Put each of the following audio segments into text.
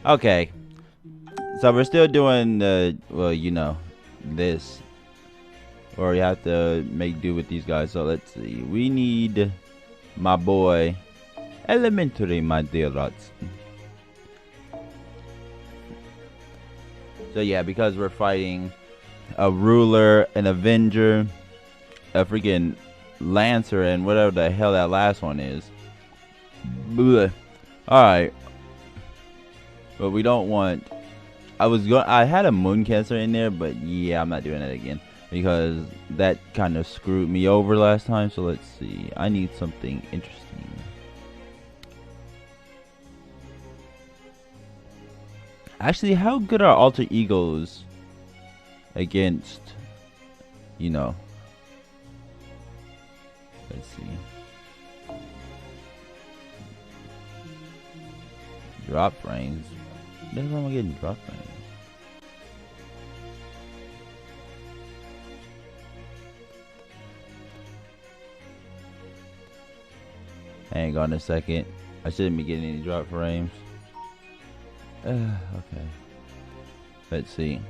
Okay. So we're still doing the, well, you know, this. Or we have to make do with these guys. So let's see. We need my boy Elementary, my dear Rots. So yeah, because we're fighting a ruler, an avenger, a freaking lancer, and whatever the hell that last one is. Alright. But we don't want... I had a moon cancer in there, but yeah, I'm not doing that again. Because that kind of screwed me over last time. So let's see. I need something interesting. Actually, how good are alter egos against, you know? Let's see. Drop frames. That's why I'm getting drop frames. Hang on a second. I shouldn't be getting any drop frames. Okay. Let's see.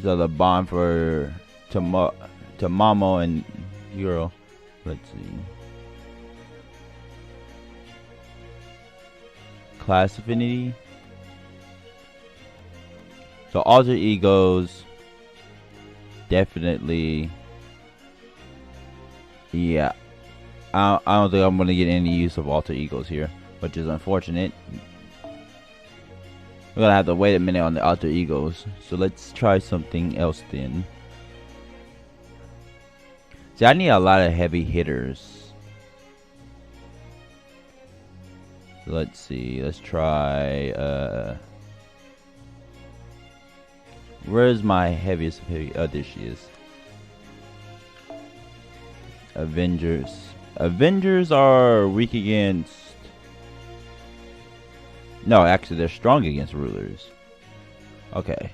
So the bond for Tamamo and Euro. Let's see. Class affinity. So alter egos. Definitely. Yeah. I don't think I'm gonna get any use of alter egos here, which is unfortunate. We're gonna have to wait a minute on the alter egos. So let's try something else then. See, I need a lot of heavy hitters. Let's see. Let's try. Where's my heaviest heavy? Oh, there she is. Avengers. Avengers are weak against... No, actually they're strong against rulers. Okay.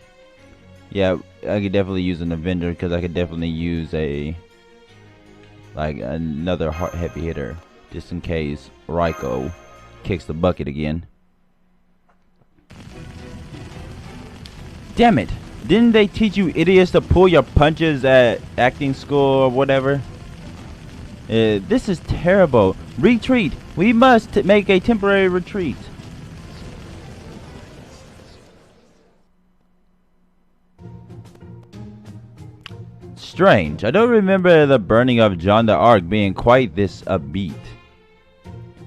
Yeah, I could definitely use an Avenger because I could definitely use another heavy hitter just in case Raiko kicks the bucket again. Damn it! Didn't they teach you idiots to pull your punches at acting school or whatever? This is terrible. Retreat. We must make a temporary retreat. Strange. I don't remember the burning of John d'Arc being quite this upbeat.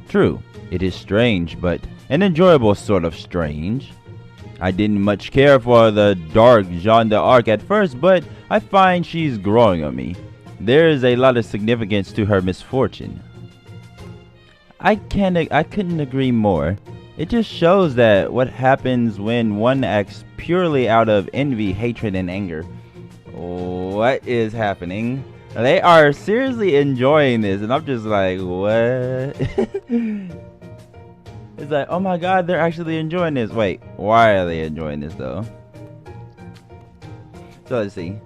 True. It is strange, but an enjoyable sort of strange. I didn't much care for the dark Jeanne d'Arc at first, but I find she's growing on me. There is a lot of significance to her misfortune. I couldn't agree more. It just shows that what happens when one acts purely out of envy, hatred, and anger. What is happening? They are seriously enjoying this, and I'm just like, what? It's like, oh my god, they're actually enjoying this. Wait, why are they enjoying this though? So let's see.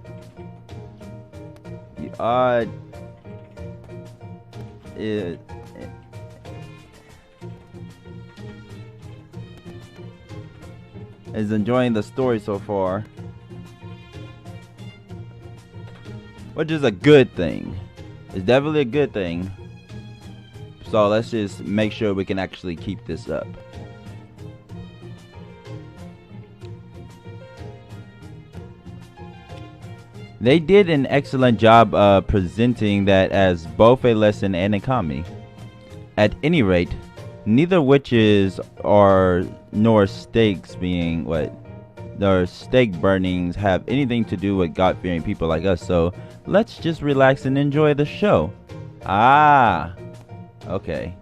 Is enjoying the story so far, which is a good thing. It's definitely a good thing. So let's just make sure we can actually keep this up. They did an excellent job presenting that as both a lesson and a comedy. At any rate, neither witches nor stakes being nor stake burnings have anything to do with God-fearing people like us, so let's just relax and enjoy the show. Ah, okay.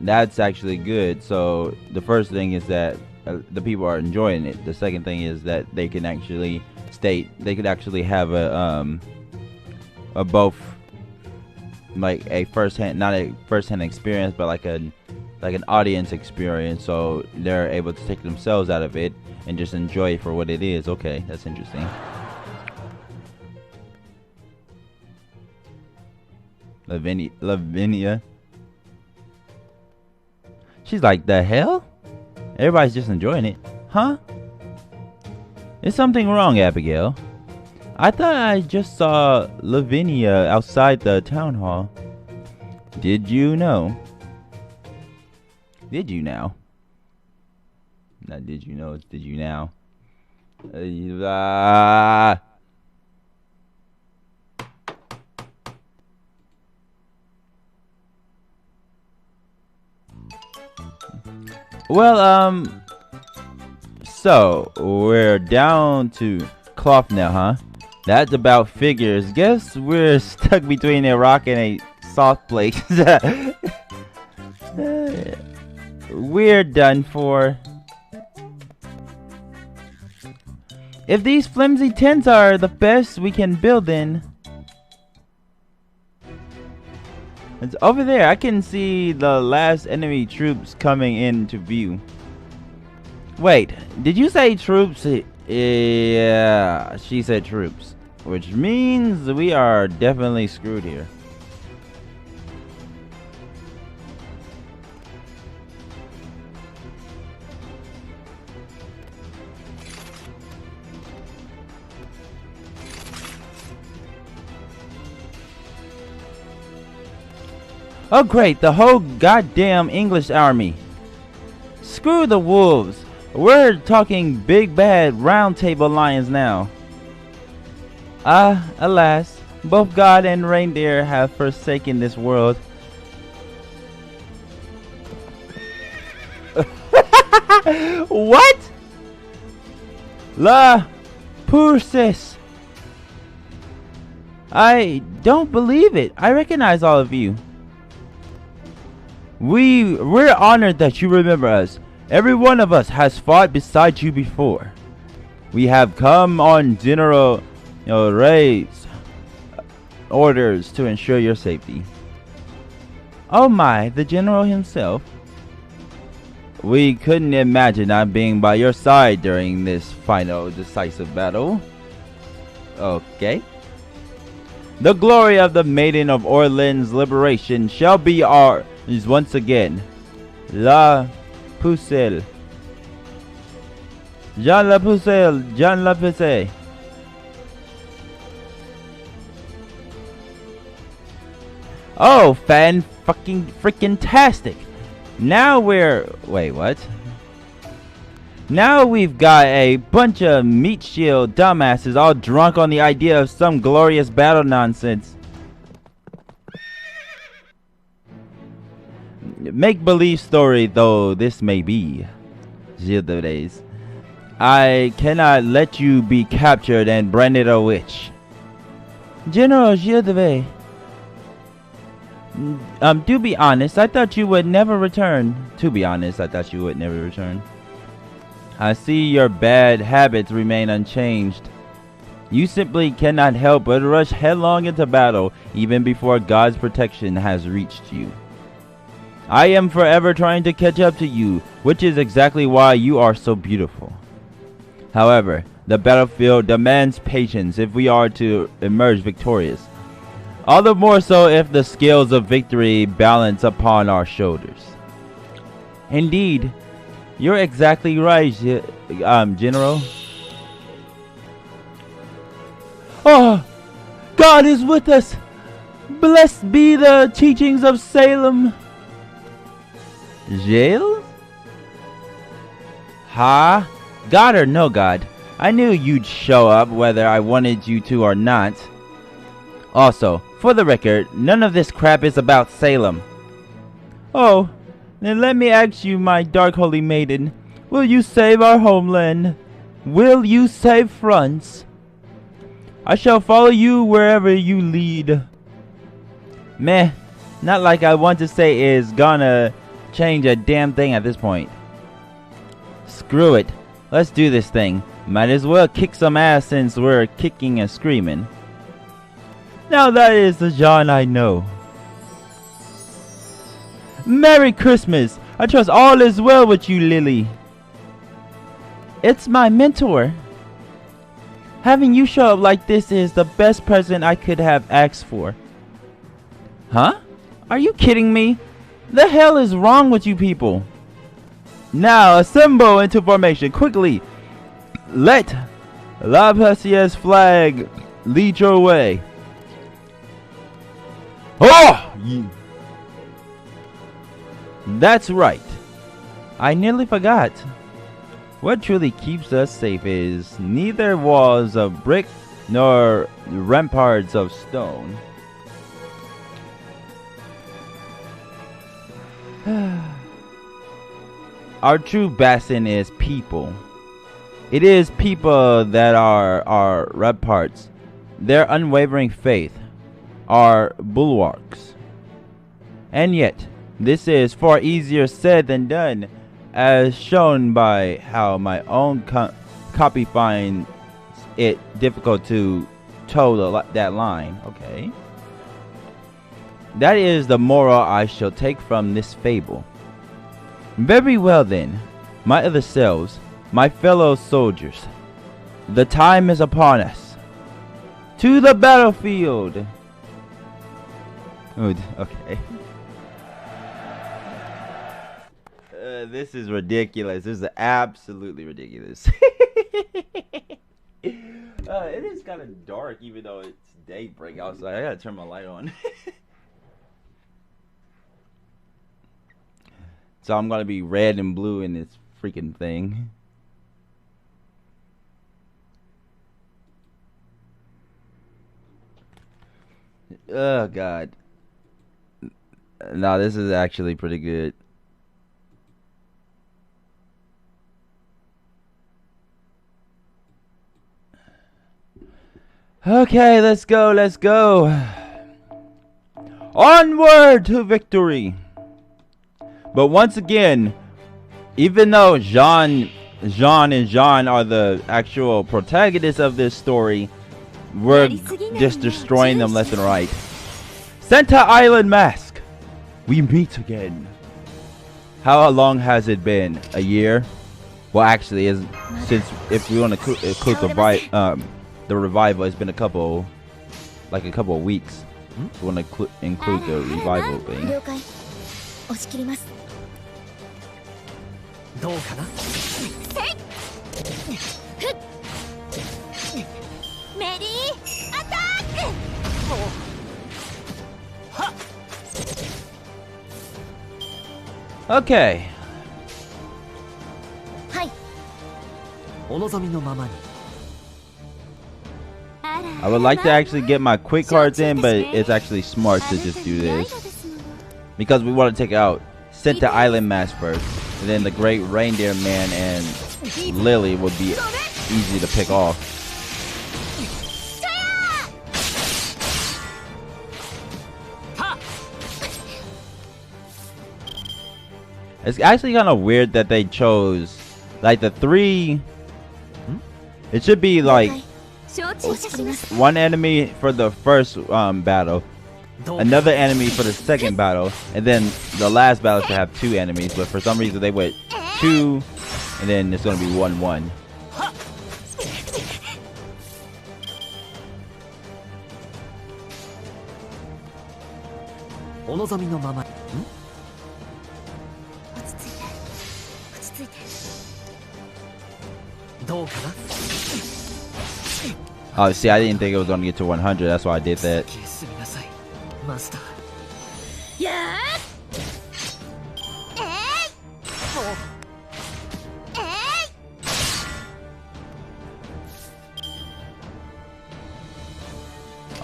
That's actually good. So the first thing is that the people are enjoying it. The second thing is that they can actually could actually have a both like a not a first-hand experience, but like an audience experience, so they're able to take themselves out of it and just enjoy it for what it is. Okay, that's interesting. Lavinia. She's like, the hell? Everybody's just enjoying it. Huh? Is something wrong, Abigail? I thought I just saw Lavinia outside the town hall. Did you know? Did you now? Not did you know, it's did you now? Well, so we're down to cloth now, huh? That's about figures. Guess we're stuck between a rock and a soft place. We're done for. If these flimsy tents are the best we can build in. It's over there. I can see the last enemy troops coming into view. Wait, did you say troops? Yeah, she said troops. Which means we are definitely screwed here. Oh great, the whole goddamn English army. Screw the wolves. We're talking big bad round table lions now. Alas, both God and reindeer have forsaken this world. What? La Purses. I don't believe it. I recognize all of you. We're honored that you remember us. Every one of us has fought beside you before. We have come on General Ray's orders to ensure your safety. Oh my, the general himself. We couldn't imagine not being by your side during this final decisive battle. Okay. The glory of the Maiden of Orleans' liberation shall be ours once again. La Pucelle. Jean La Pucelle. Jean La Pucelle. Oh, fan fucking freaking tastic. Now we're... Wait, what? Now we've got a bunch of meat shield dumbasses all drunk on the idea of some glorious battle nonsense. Make-believe story though this may be, Gilles, I cannot let you be captured and branded a witch. General Gilles, to be honest, I thought you would never return. To be honest, I thought you would never return. I see your bad habits remain unchanged. You simply cannot help but rush headlong into battle even before God's protection has reached you. I am forever trying to catch up to you, which is exactly why you are so beautiful. However, the battlefield demands patience if we are to emerge victorious. All the more so if the scales of victory balance upon our shoulders. Indeed, you're exactly right, General. Oh, God is with us. Blessed be the teachings of Salem. Jail? Ha? God or no God, I knew you'd show up whether I wanted you to or not. Also, for the record, none of this crap is about Salem. Oh, then let me ask you, my dark holy maiden, will you save our homeland? Will you save France? I shall follow you wherever you lead. Meh, not like I want to say is gonna change a damn thing at this point. Screw it. Let's do this thing. Might as well kick some ass since we're kicking and screaming. Now that is the John I know. Merry Christmas! I trust all is well with you, Lily. It's my mentor. Having you show up like this is the best present I could have asked for. Huh? Are you kidding me? The hell is wrong with you people? Now assemble into formation quickly. Let Lavasia's flag lead your way. Oh! That's right. I nearly forgot. What truly keeps us safe is neither walls of brick nor ramparts of stone. Our true bastion is people. It is people that are our ramparts, their unwavering faith, our bulwarks. And yet, this is far easier said than done, as shown by how my own copy finds it difficult to toe that line. Okay. That is the moral I shall take from this fable. Very well then, my other selves, my fellow soldiers, the time is upon us. To the battlefield! Okay. This is ridiculous. This is absolutely ridiculous. It is kind of dark even though it's daybreak outside. I gotta turn my light on. So I'm gonna be red and blue in this freaking thing. Oh god. No, this is actually pretty good. Okay, let's go, let's go. Onward to victory. But once again, even though Jean and Jean are the actual protagonists of this story, we're just destroying them left and right. Santa Island Mask, we meet again. How long has it been? A year? Well, actually, since if we want to include the revival, it's been a couple of weeks. We want to include the revival thing. Okay. I would like to actually get my quick cards in, but it's actually smart to just do this because we want to take out Santa Island Mask first, and then the Great Reindeer Man and Lily would be easy to pick off. It's actually kind of weird that they chose like the three. It should be like one enemy for the first battle, another enemy for the second battle, and then the last battle should have two enemies. But for some reason they went 2, and then it's gonna be 1-1. Oh, see, I didn't think it was going to get to 100. That's why I did that.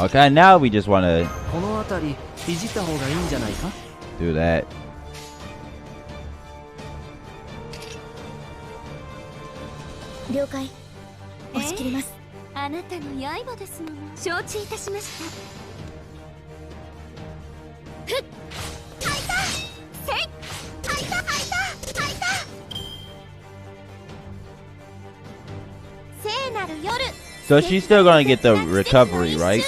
Okay, now we just want to do that. So she's still gonna get the recovery, right?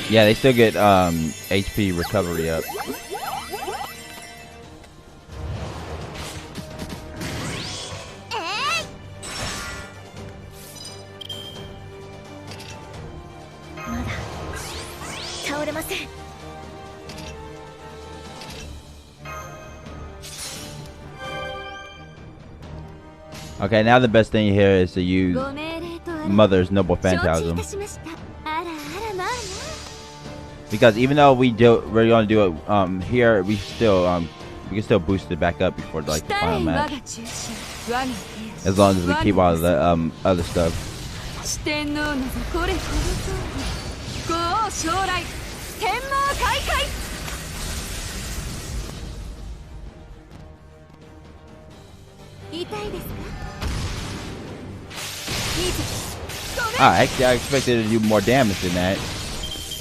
Yeah, they still get HP recovery up. Okay, now the best thing here is to use Mother's Noble Phantasm. Because even though we're gonna do it here, we can still boost it back up before like the final match. As long as we keep all the other stuff. Actually, I expected to do more damage than that.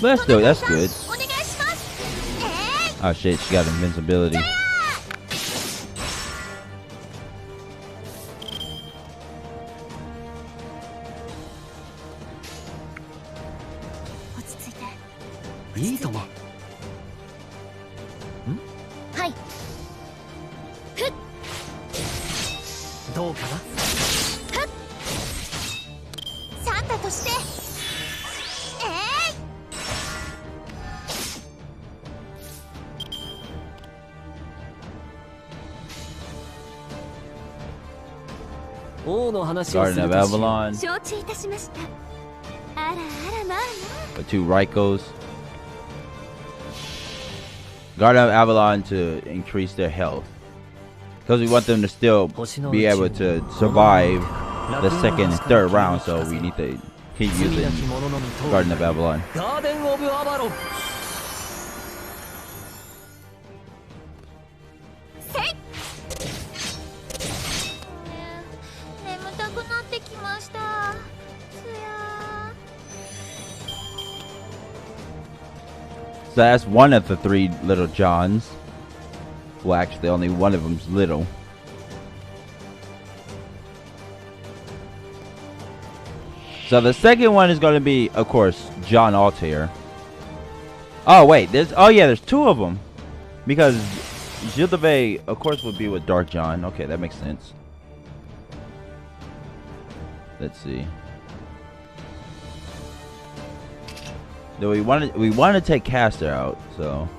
But that's good. Oh shit, she got invincibility. Garden of Avalon. With 2 Raikos. Garden of Avalon to increase their health. Because we want them to still be able to survive the second and third round, so we need to keep using Garden of Avalon. So that's one of the 3 little Johns. Well, actually, only one of them's little. So the second one is going to be, of course, John Altair. Oh wait, there's 2 of them, because Gilles de Bay, of course, would be with Dark John. Okay, that makes sense. Let's see. Though we want to take Caster out, so.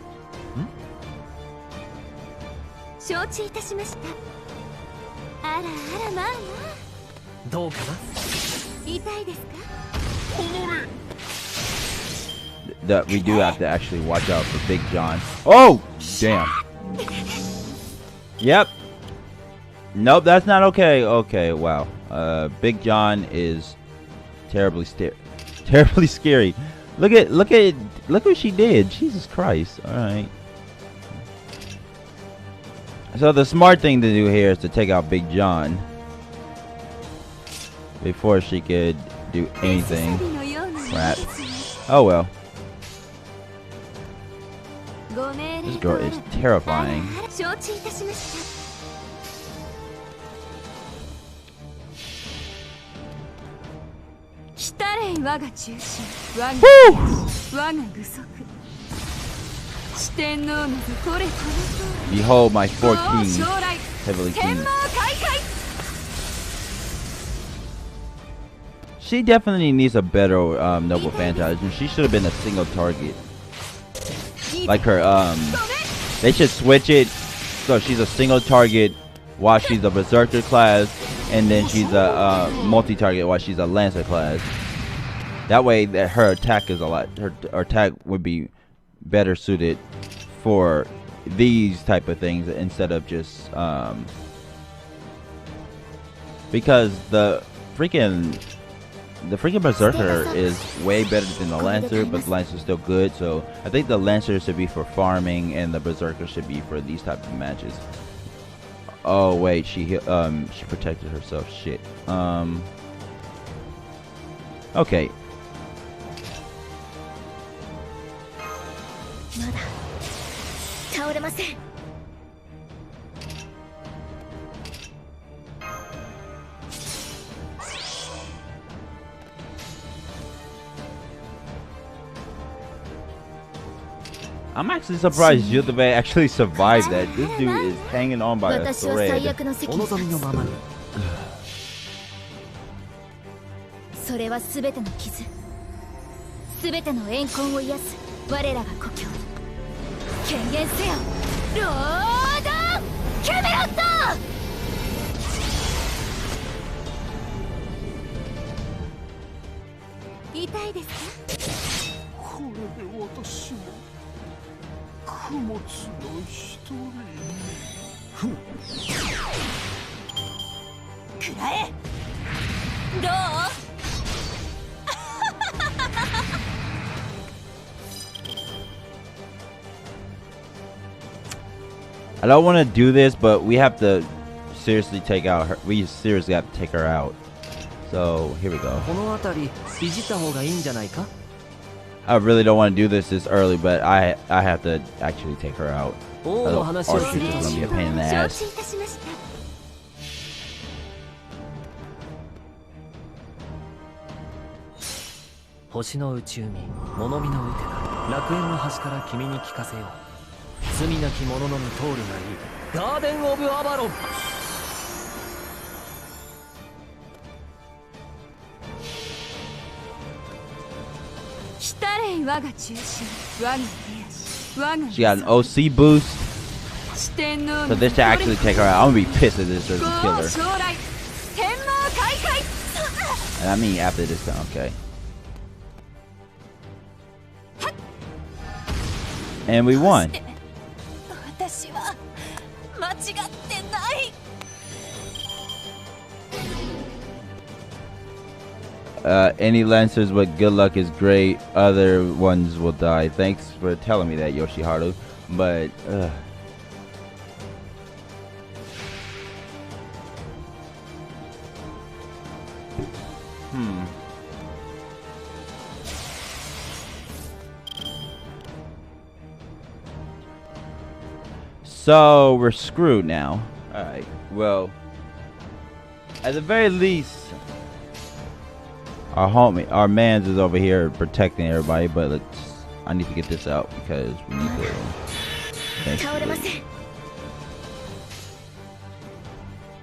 That we do have to actually watch out for Big John. Oh, damn. Yep. Nope, that's not okay. Okay, wow. Big John is terribly scary. Look what she did. Jesus Christ. All right. So the smart thing to do here is to take out Big John before she could do anything. Crap. Oh well. This girl is terrifying. Woo! Behold my 4 kings, heavenly kings. She definitely needs a better Noble Phantasm. She should have been a single target. Like her, they should switch it so she's a single target while she's a Berserker class, and then she's a multi-target while she's a Lancer class. That way, that her attack is her attack would be better suited for these type of things instead of just because the freaking Berserker is way better than the Lancer, but the Lancer is still good. So I think the Lancer should be for farming, and the Berserker should be for these type of matches. Oh wait, she protected herself. Shit. Okay. I'm actually surprised Gilles de Bay actually survived that. This dude is hanging on by a thread. 我らが故郷権限せよロードキャメロット。痛いですか？これで私も供物の一人に。くらえ。どう？I don't want to do this, but we have to seriously take out her. We seriously have to take her out. So here we go. I really don't want to do this early, but I have to actually take her out. Or she's gonna be a pain in the ass. 星の内海、物見のウテナ、楽園の端から君に聞かせよう。罪なき者のみ通るがいい。ガーデン・オブ・アバロン。来たれ我が中心、我が手足、我が She got an OC boost. For this to actually take her out, I'm gonna be pissed if this doesn't kill her. And I mean after this time, okay. And we won. Any lancers with good luck is great. Other ones will die. Thanks for telling me that, Yoshiharu. But So we're screwed now. Alright, well, at the very least, our mans is over here protecting everybody, but I need to get this out because we need to eventually.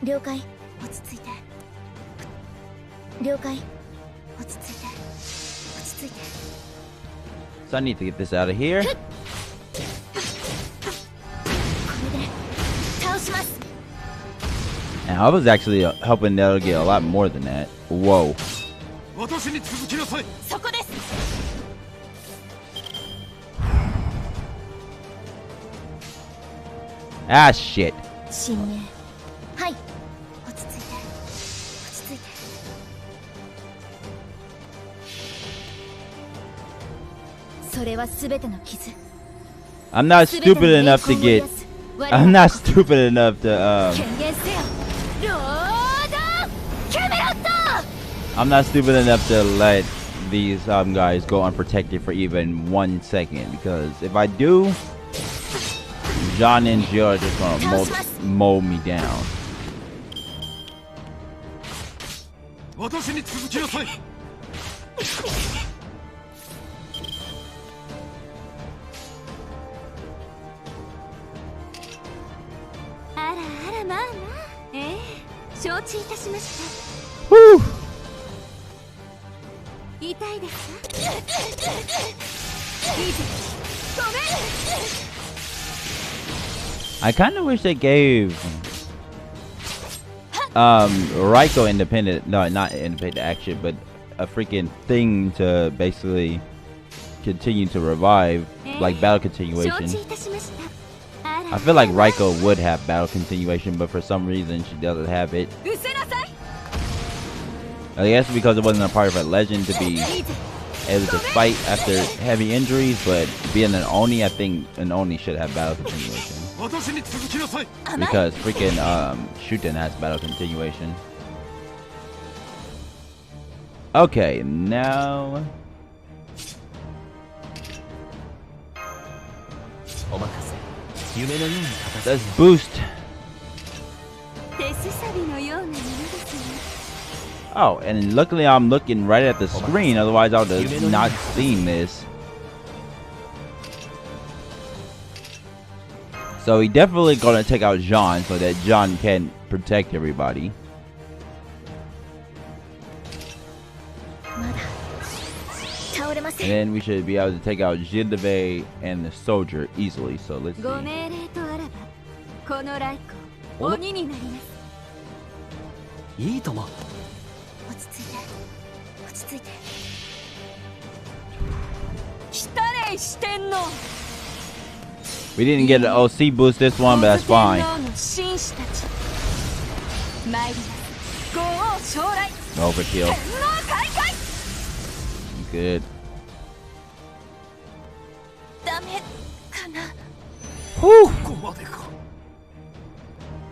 了解、落ち着いて。了解、落ち着いて。落ち着いて。 So I need to get this out of here. And I was actually hoping that'll get a lot more than that. Whoa. Ah, shit. I'm not stupid enough to get. I'm not stupid enough to I'm not stupid enough to let these guys go unprotected for even 1 second, because if I do, John and Jill are just gonna mow me down. Woo! I kind of wish they gave Raiko independent, no, not independent action, but a freaking thing to basically continue to revive, like battle continuation. I feel like Raiko would have battle continuation, but for some reason she doesn't have it. I guess because it wasn't a part of her legend to be able to fight after heavy injuries, but being an Oni, I think an Oni should have battle continuation. Because freaking Shuten has battle continuation. Okay, now let's boost. Oh, and luckily I'm looking right at the screen, otherwise I would have not seen this. So he definitely gonna take out Jean so that Jean can protect everybody. 倒れま And せん。 then we should be able to take out Jindabei and the soldier easily. So let's ご see. 命令とあらばこの雷光鬼になります。いいとも。落ち着いて落ち着いて。来たれ四天王。 We didn't get an OC boost this one, but that's fine. 紳士たち参ります。豪王将来。 Overkill. 天皇開会。 Good. ダメかな。 Whew. ここまでか。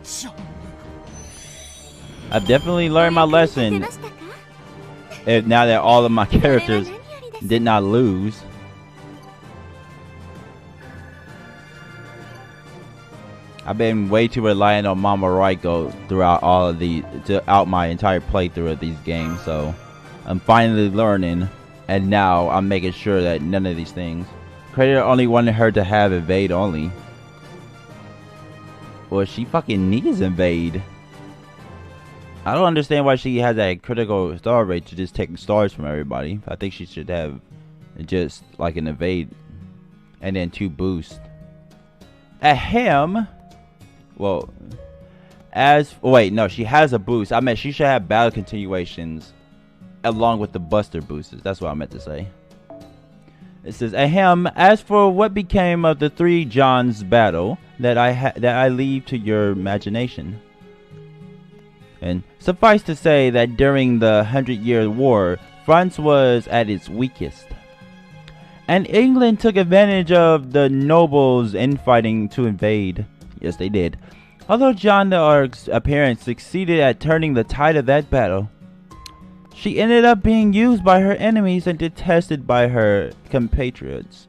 じゃあ I've definitely learned my 出 lesson ましたか。 now that all of my それは characters 何よりです。 did not lose. I've been way too reliant on Mama Raiko throughout my entire playthrough of these games, so I'm finally learning, and now I'm making sure that none of these things. Creator only wanted her to have evade only. Well, she fucking needs invade. I don't understand why she has that critical star rate to just take stars from everybody. I think she should have just like an evade and then 2 boosts. Ahem. Well, wait, no, she has a boost. I meant she should have battle continuations along with the buster boosts. That's what I meant to say. It says, ahem, as for what became of the 3 Johns battle, that I leave to your imagination. And suffice to say that during the 100-Year War, France was at its weakest. And England took advantage of the nobles infighting to invade. Yes, they did. Although Jeanne d'Arc's appearance succeeded at turning the tide of that battle, she ended up being used by her enemies and detested by her compatriots.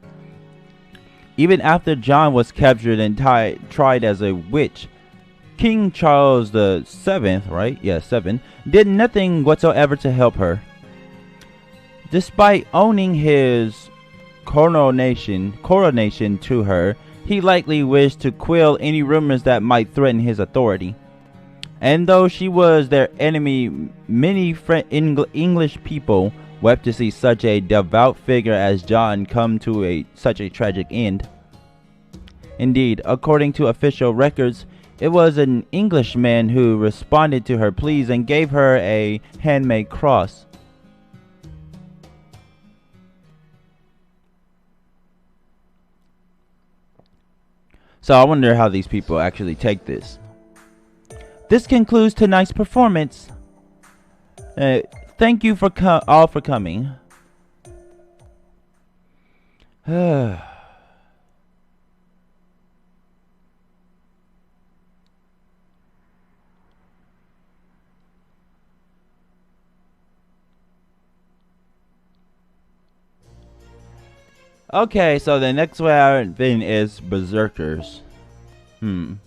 Even after John was captured and tried as a witch, King Charles the Seventh, right? Yeah, 7, did nothing whatsoever to help her. Despite owning his coronation to her, he likely wished to quell any rumors that might threaten his authority. And though she was their enemy, many English people wept to see such a devout figure as John come to such a tragic end. Indeed, according to official records, it was an Englishman who responded to her pleas and gave her a handmade cross. So I wonder how these people actually take this. This concludes tonight's performance. Thank you for all for coming. Okay, so the next thing is Berserkers. Well,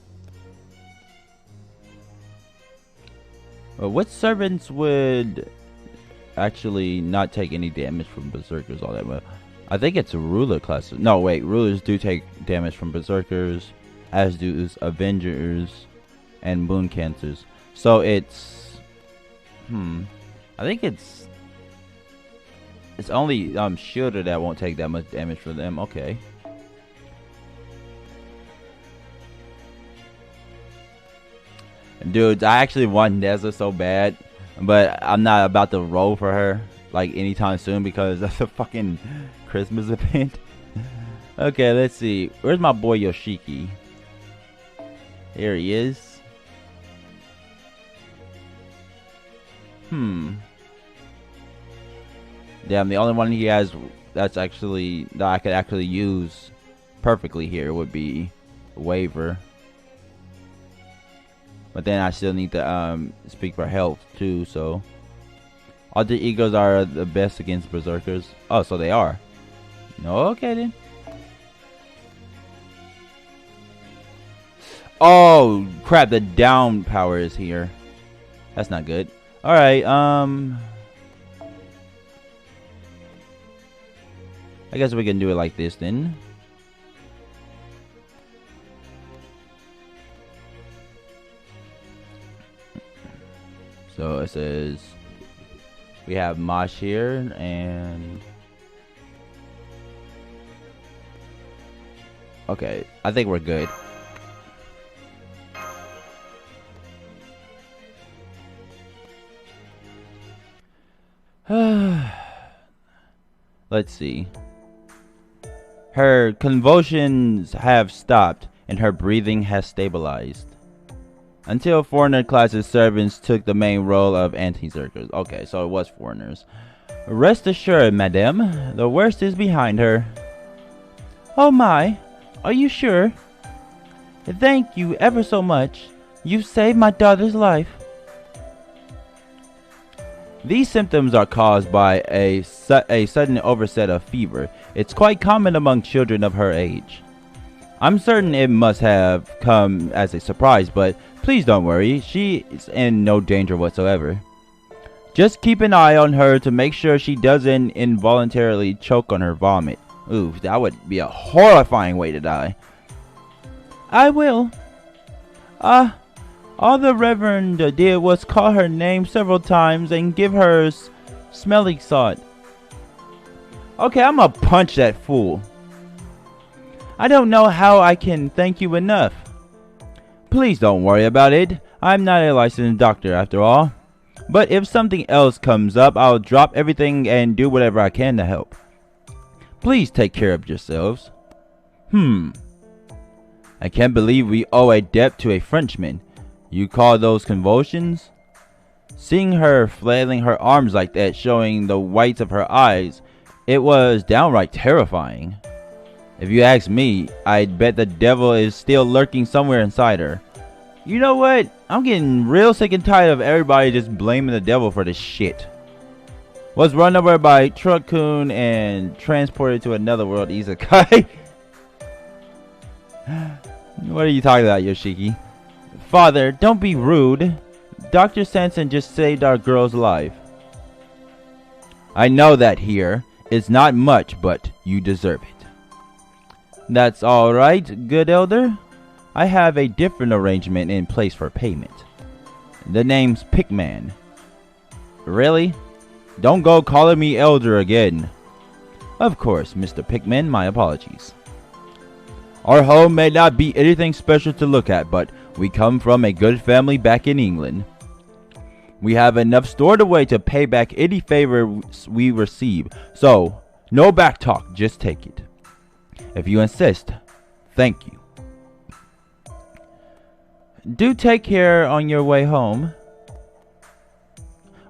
what servants would actually not take any damage from Berserkers all that well? I think it's ruler classes. No, wait, rulers do take damage from Berserkers, as do Avengers and Moon Cancers. So it's I think it's only Shielder that won't take that much damage for them. Okay. Dudes, I actually want Neza so bad, but I'm not about to roll for her like anytime soon because that's a fucking Christmas event. Okay, let's see. Where's my boy Yoshiki? Here he is. Damn, the only one he has that I could actually use perfectly here would be Waver. But then I still need to speak for health too, so Alter Egos are the best against Berserkers. Oh, so they are. No, okay then. Oh crap, the down power is here. That's not good. Alright, I guess we can do it like this then. So it says we have Mosh here, and Okay, I think we're good. Let's see. Her convulsions have stopped and her breathing has stabilized. Until foreigner classes servants took the main role of anti-zerkers. Okay, so it was foreigners. Rest assured, madame, the worst is behind her. Oh my, are you sure? Thank you ever so much. You saved my daughter's life. These symptoms are caused by a sudden onset of fever. It's quite common among children of her age. I'm certain it must have come as a surprise, but please don't worry. She is in no danger whatsoever. Just keep an eye on her to make sure she doesn't involuntarily choke on her vomit. Ooh, that would be a horrifying way to die. I will. All the Reverend did was call her name several times and give her smelling salt. Okay, I'm gonna punch that fool. I don't know how I can thank you enough. Please don't worry about it. I'm not a licensed doctor after all. But if something else comes up, I'll drop everything and do whatever I can to help. Please take care of yourselves. I can't believe we owe a debt to a Frenchman. You call those convulsions? Seeing her flailing her arms like that, showing the whites of her eyes, it was downright terrifying. If you ask me, I'd bet the devil is still lurking somewhere inside her. You know what? I'm getting real sick and tired of everybody just blaming the devil for this shit. Was run over by Truck-kun and transported to another world isekai. What are you talking about, Yoshiki? Father, don't be rude. Dr. Sanson just saved our girl's life. I know that here. It's not much, but you deserve it. That's alright, good elder. I have a different arrangement in place for payment. The name's Pickman. Really? Don't go calling me elder again. Of course, Mr. Pickman, my apologies. Our home may not be anything special to look at, but we come from a good family back in England. We have enough stored away to pay back any favor we receive, so no back talk, just take it. If you insist, thank you. Do take care on your way home.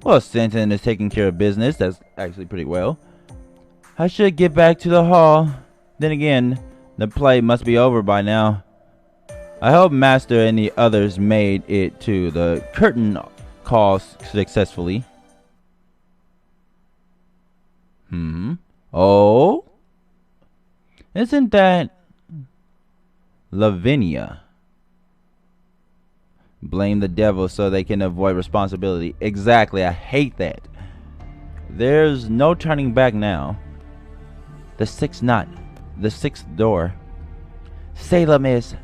Well, Stanton is taking care of business. That's actually pretty well. I should get back to the hall. Then again, the play must be over by now. I hope Master and the others made it to the curtain call successfully. Oh? Isn't that Lavinia? Blame the devil so they can avoid responsibility. Exactly, I hate that. There's no turning back now. The sixth door. Salem is...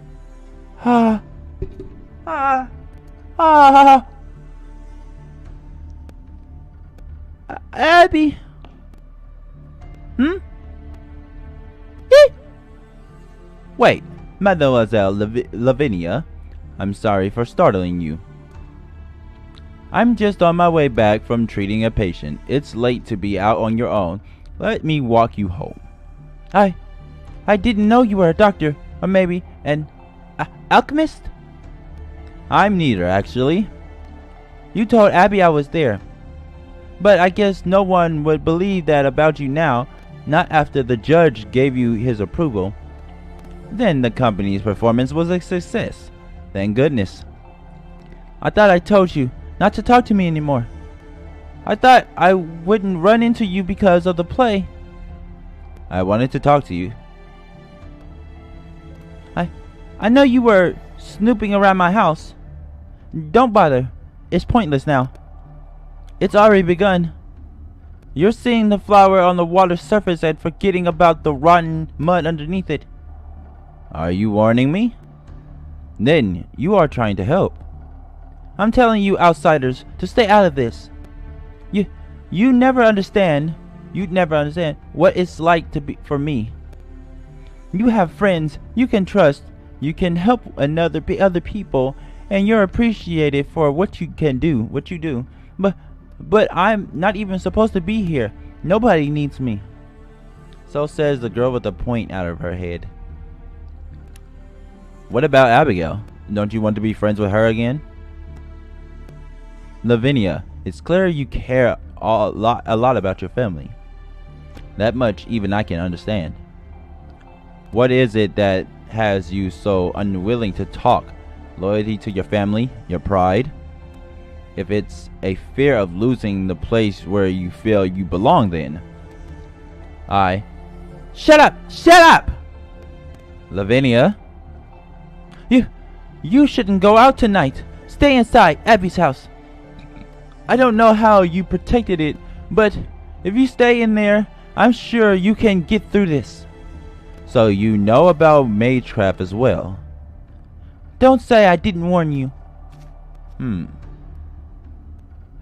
Abby. Wait, Mademoiselle Lavinia. I'm sorry for startling you. I'm just on my way back from treating a patient. It's late to be out on your own. Let me walk you home. I didn't know you were a doctor, or maybe an alchemist? I'm neither, actually. You told Abby I was there. But I guess no one would believe that about you now, not after the judge gave you his approval. Then the company's performance was a success. Thank goodness. I thought I told you not to talk to me anymore. I thought I wouldn't run into you because of the play. I wanted to talk to you. I know you were snooping around my house. Don't bother. It's pointless now. It's already begun. You're seeing the flower on the water's surface and forgetting about the rotten mud underneath it. Are you warning me? Then you are trying to help. I'm telling you outsiders to stay out of this. You'd never understand what it's like to be for me. You have friends you can trust. You can help other people, and you're appreciated for what you can do, what you do. But I'm not even supposed to be here. Nobody needs me. So says the girl with a point out of her head. What about Abigail? Don't you want to be friends with her again? Lavinia, it's clear you care a lot about your family. That much even I can understand. What is it that has you so unwilling to talk? Loyalty to your family? Your pride? If it's a fear of losing the place where you feel you belong, then Shut up! Shut up! Lavinia? You shouldn't go out tonight. Stay inside Abby's house. I don't know how you protected it, but if you stay in there, I'm sure you can get through this. So you know about Maidtrap as well. Don't say I didn't warn you.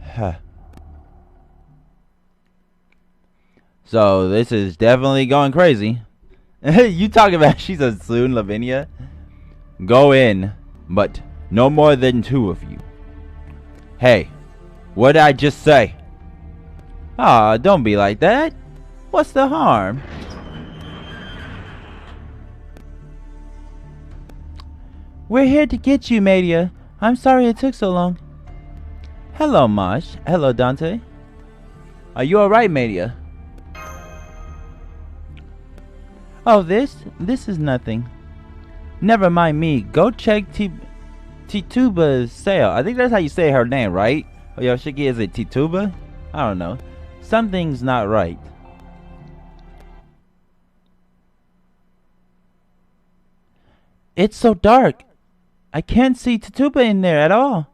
Huh. So this is definitely going crazy. You talking about she's a soon, Lavinia? Go in, but no more than 2 of you. Hey, what did I just say? Ah, don't be like that. What's the harm? We're here to get you, Madia. I'm sorry it took so long. Hello, Mosh. Hello, Dante. Are you alright, Madia? Oh, this is nothing. Never mind me. Go check Tituba's cell. I think that's how you say her name, right? Oh, Yoshiki, is it Tituba? I don't know. Something's not right. It's so dark. I can't see Tituba in there at all.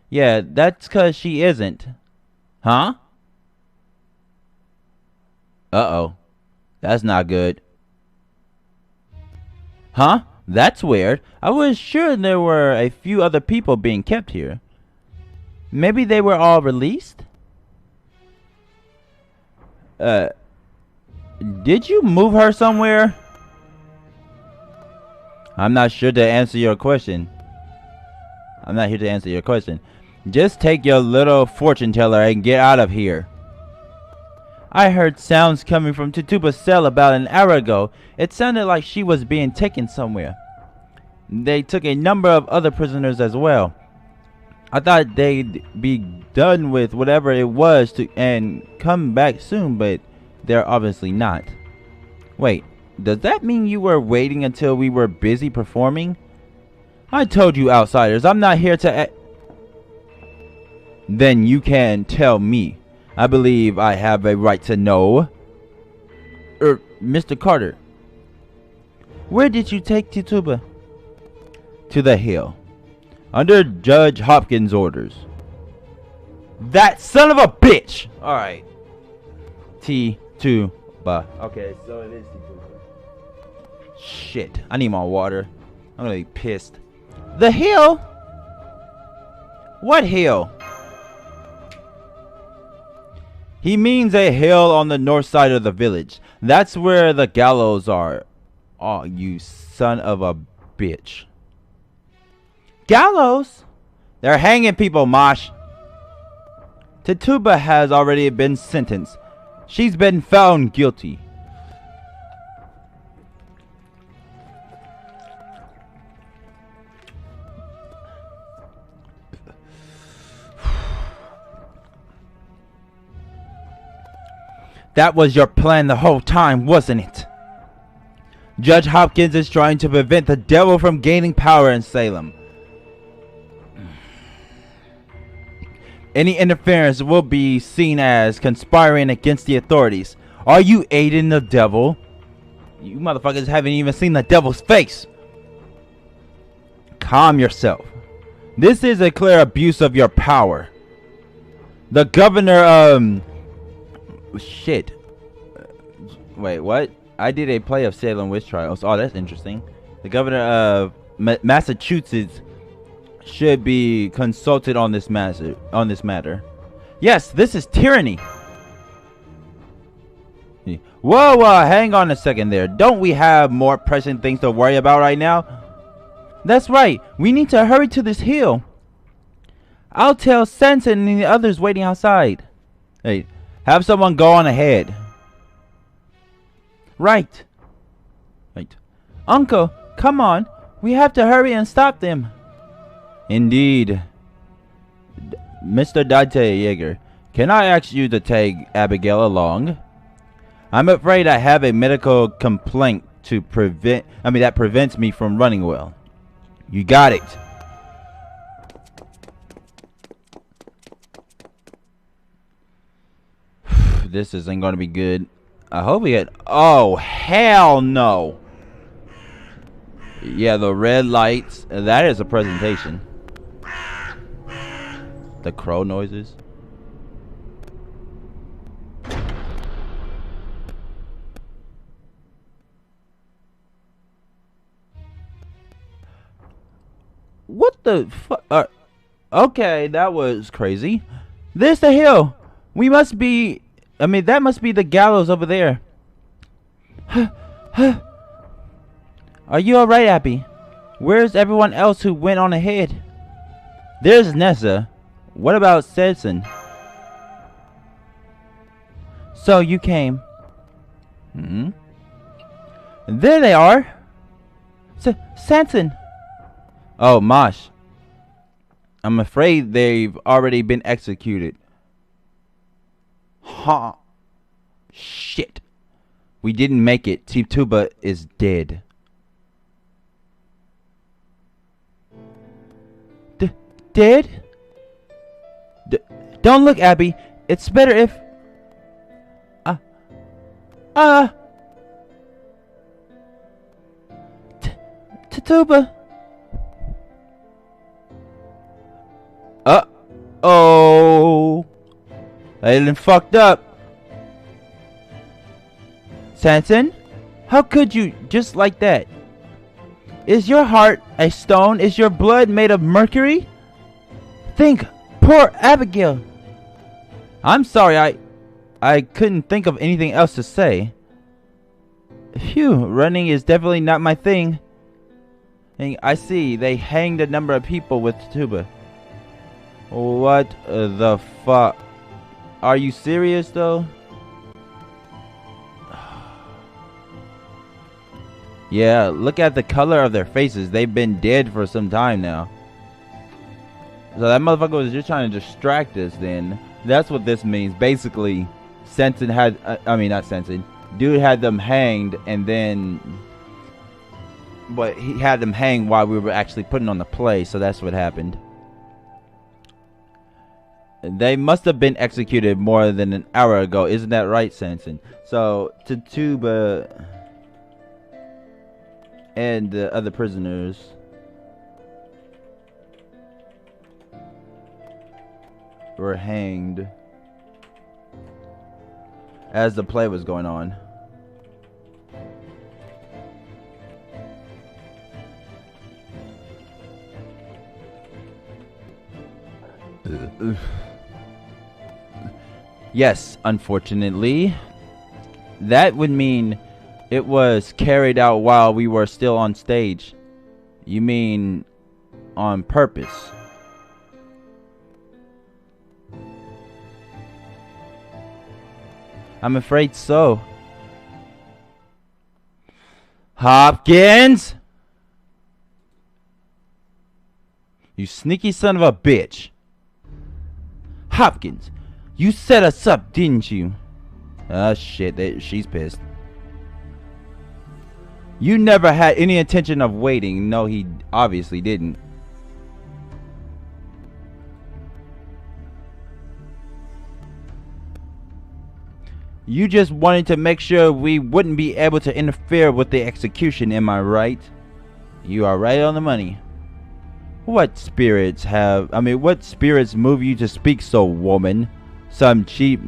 Yeah, that's 'cause she isn't. Huh? Uh-oh. That's not good. Huh? That's weird. I was sure there were a few other people being kept here. Maybe they were all released? Did you move her somewhere? I'm not sure to answer your question. I'm not here to answer your question. Just take your little fortune teller and get out of here. I heard sounds coming from Tituba's cell about an hour ago. It sounded like she was being taken somewhere. They took a number of other prisoners as well. I thought they'd be done with whatever it was and come back soon, but they're obviously not. Wait, does that mean you were waiting until we were busy performing? I told you, outsiders, I'm not here to Then you can tell me. I believe I have a right to know. Mr. Carter. Where did you take Tituba? To the hill. Under Judge Hopkins' orders. That son of a bitch! Alright. Tituba. Okay, so it is Tituba. Shit. I need more water. I'm gonna be pissed. The hill? What hill? He means a hill on the north side of the village. That's where the gallows are. Oh, you son of a bitch. Gallows? They're hanging people, Mosh. Tituba has already been sentenced. She's been found guilty. That was your plan the whole time, wasn't it? Judge Hopkins is trying to prevent the devil from gaining power in Salem. Any interference will be seen as conspiring against the authorities. Are you aiding the devil? You motherfuckers haven't even seen the devil's face. Calm yourself. This is a clear abuse of your power. The governor, shit. Wait, what? I did a play of Salem witch trials. Oh, that's interesting. The governor of Massachusetts should be consulted on this matter. Yes, this is tyranny. Whoa, whoa, hang on a second there. Don't we have more pressing things to worry about right now? That's right. We need to hurry to this hill. I'll tell Sansa and the others waiting outside. Hey, have someone go on ahead. Right. Right. Uncle, come on. We have to hurry and stop them. Indeed. Mr. Dante Yeager, can I ask you to take Abigail along? I'm afraid I have a medical complaint to that prevents me from running well. You got it. This isn't going to be good. I hope we get... Oh, hell no. Yeah, the red lights. That is a presentation. The crow noises. What the fuck? Okay, that was crazy. There's the hill. We must be... that must be the gallows over there. Are you alright, Abby? Where's everyone else who went on ahead? There's Nessa. What about Sedson? So you came. There they are. Sanson. Oh, Mosh. I'm afraid they've already been executed. Huh. Shit. We didn't make it. Tuba is dead. Dead? Don't look, Abby. It's better if... Tuba. Uh-oh. I done fucked up. Sanson? How could you just like that? Is your heart a stone? Is your blood made of mercury? Think, poor Abigail. I'm sorry, I couldn't think of anything else to say. Phew, running is definitely not my thing. And I see, they hanged a number of people with Tuba. What the fuck? Are you serious though? Yeah, look at the color of their faces. They've been dead for some time now. So that motherfucker was just trying to distract us then. That's what this means. Basically, Sensen had... not Sensen. Dude had them hanged and then... But he had them hang while we were actually putting on the play. So that's what happened. They must have been executed more than an hour ago. Isn't that right, Sanson? So, Tuba and the other prisoners were hanged as the play was going on. Yes, unfortunately. That would mean it was carried out while we were still on stage. You mean on purpose? I'm afraid so. Hopkins! You sneaky son of a bitch. Hopkins, you set us up, didn't you? Ah, shit, she's pissed. You never had any intention of waiting. No, he obviously didn't. You just wanted to make sure we wouldn't be able to interfere with the execution, am I right? You are right on the money. What spirits what spirits move you to speak so, woman? Some cheap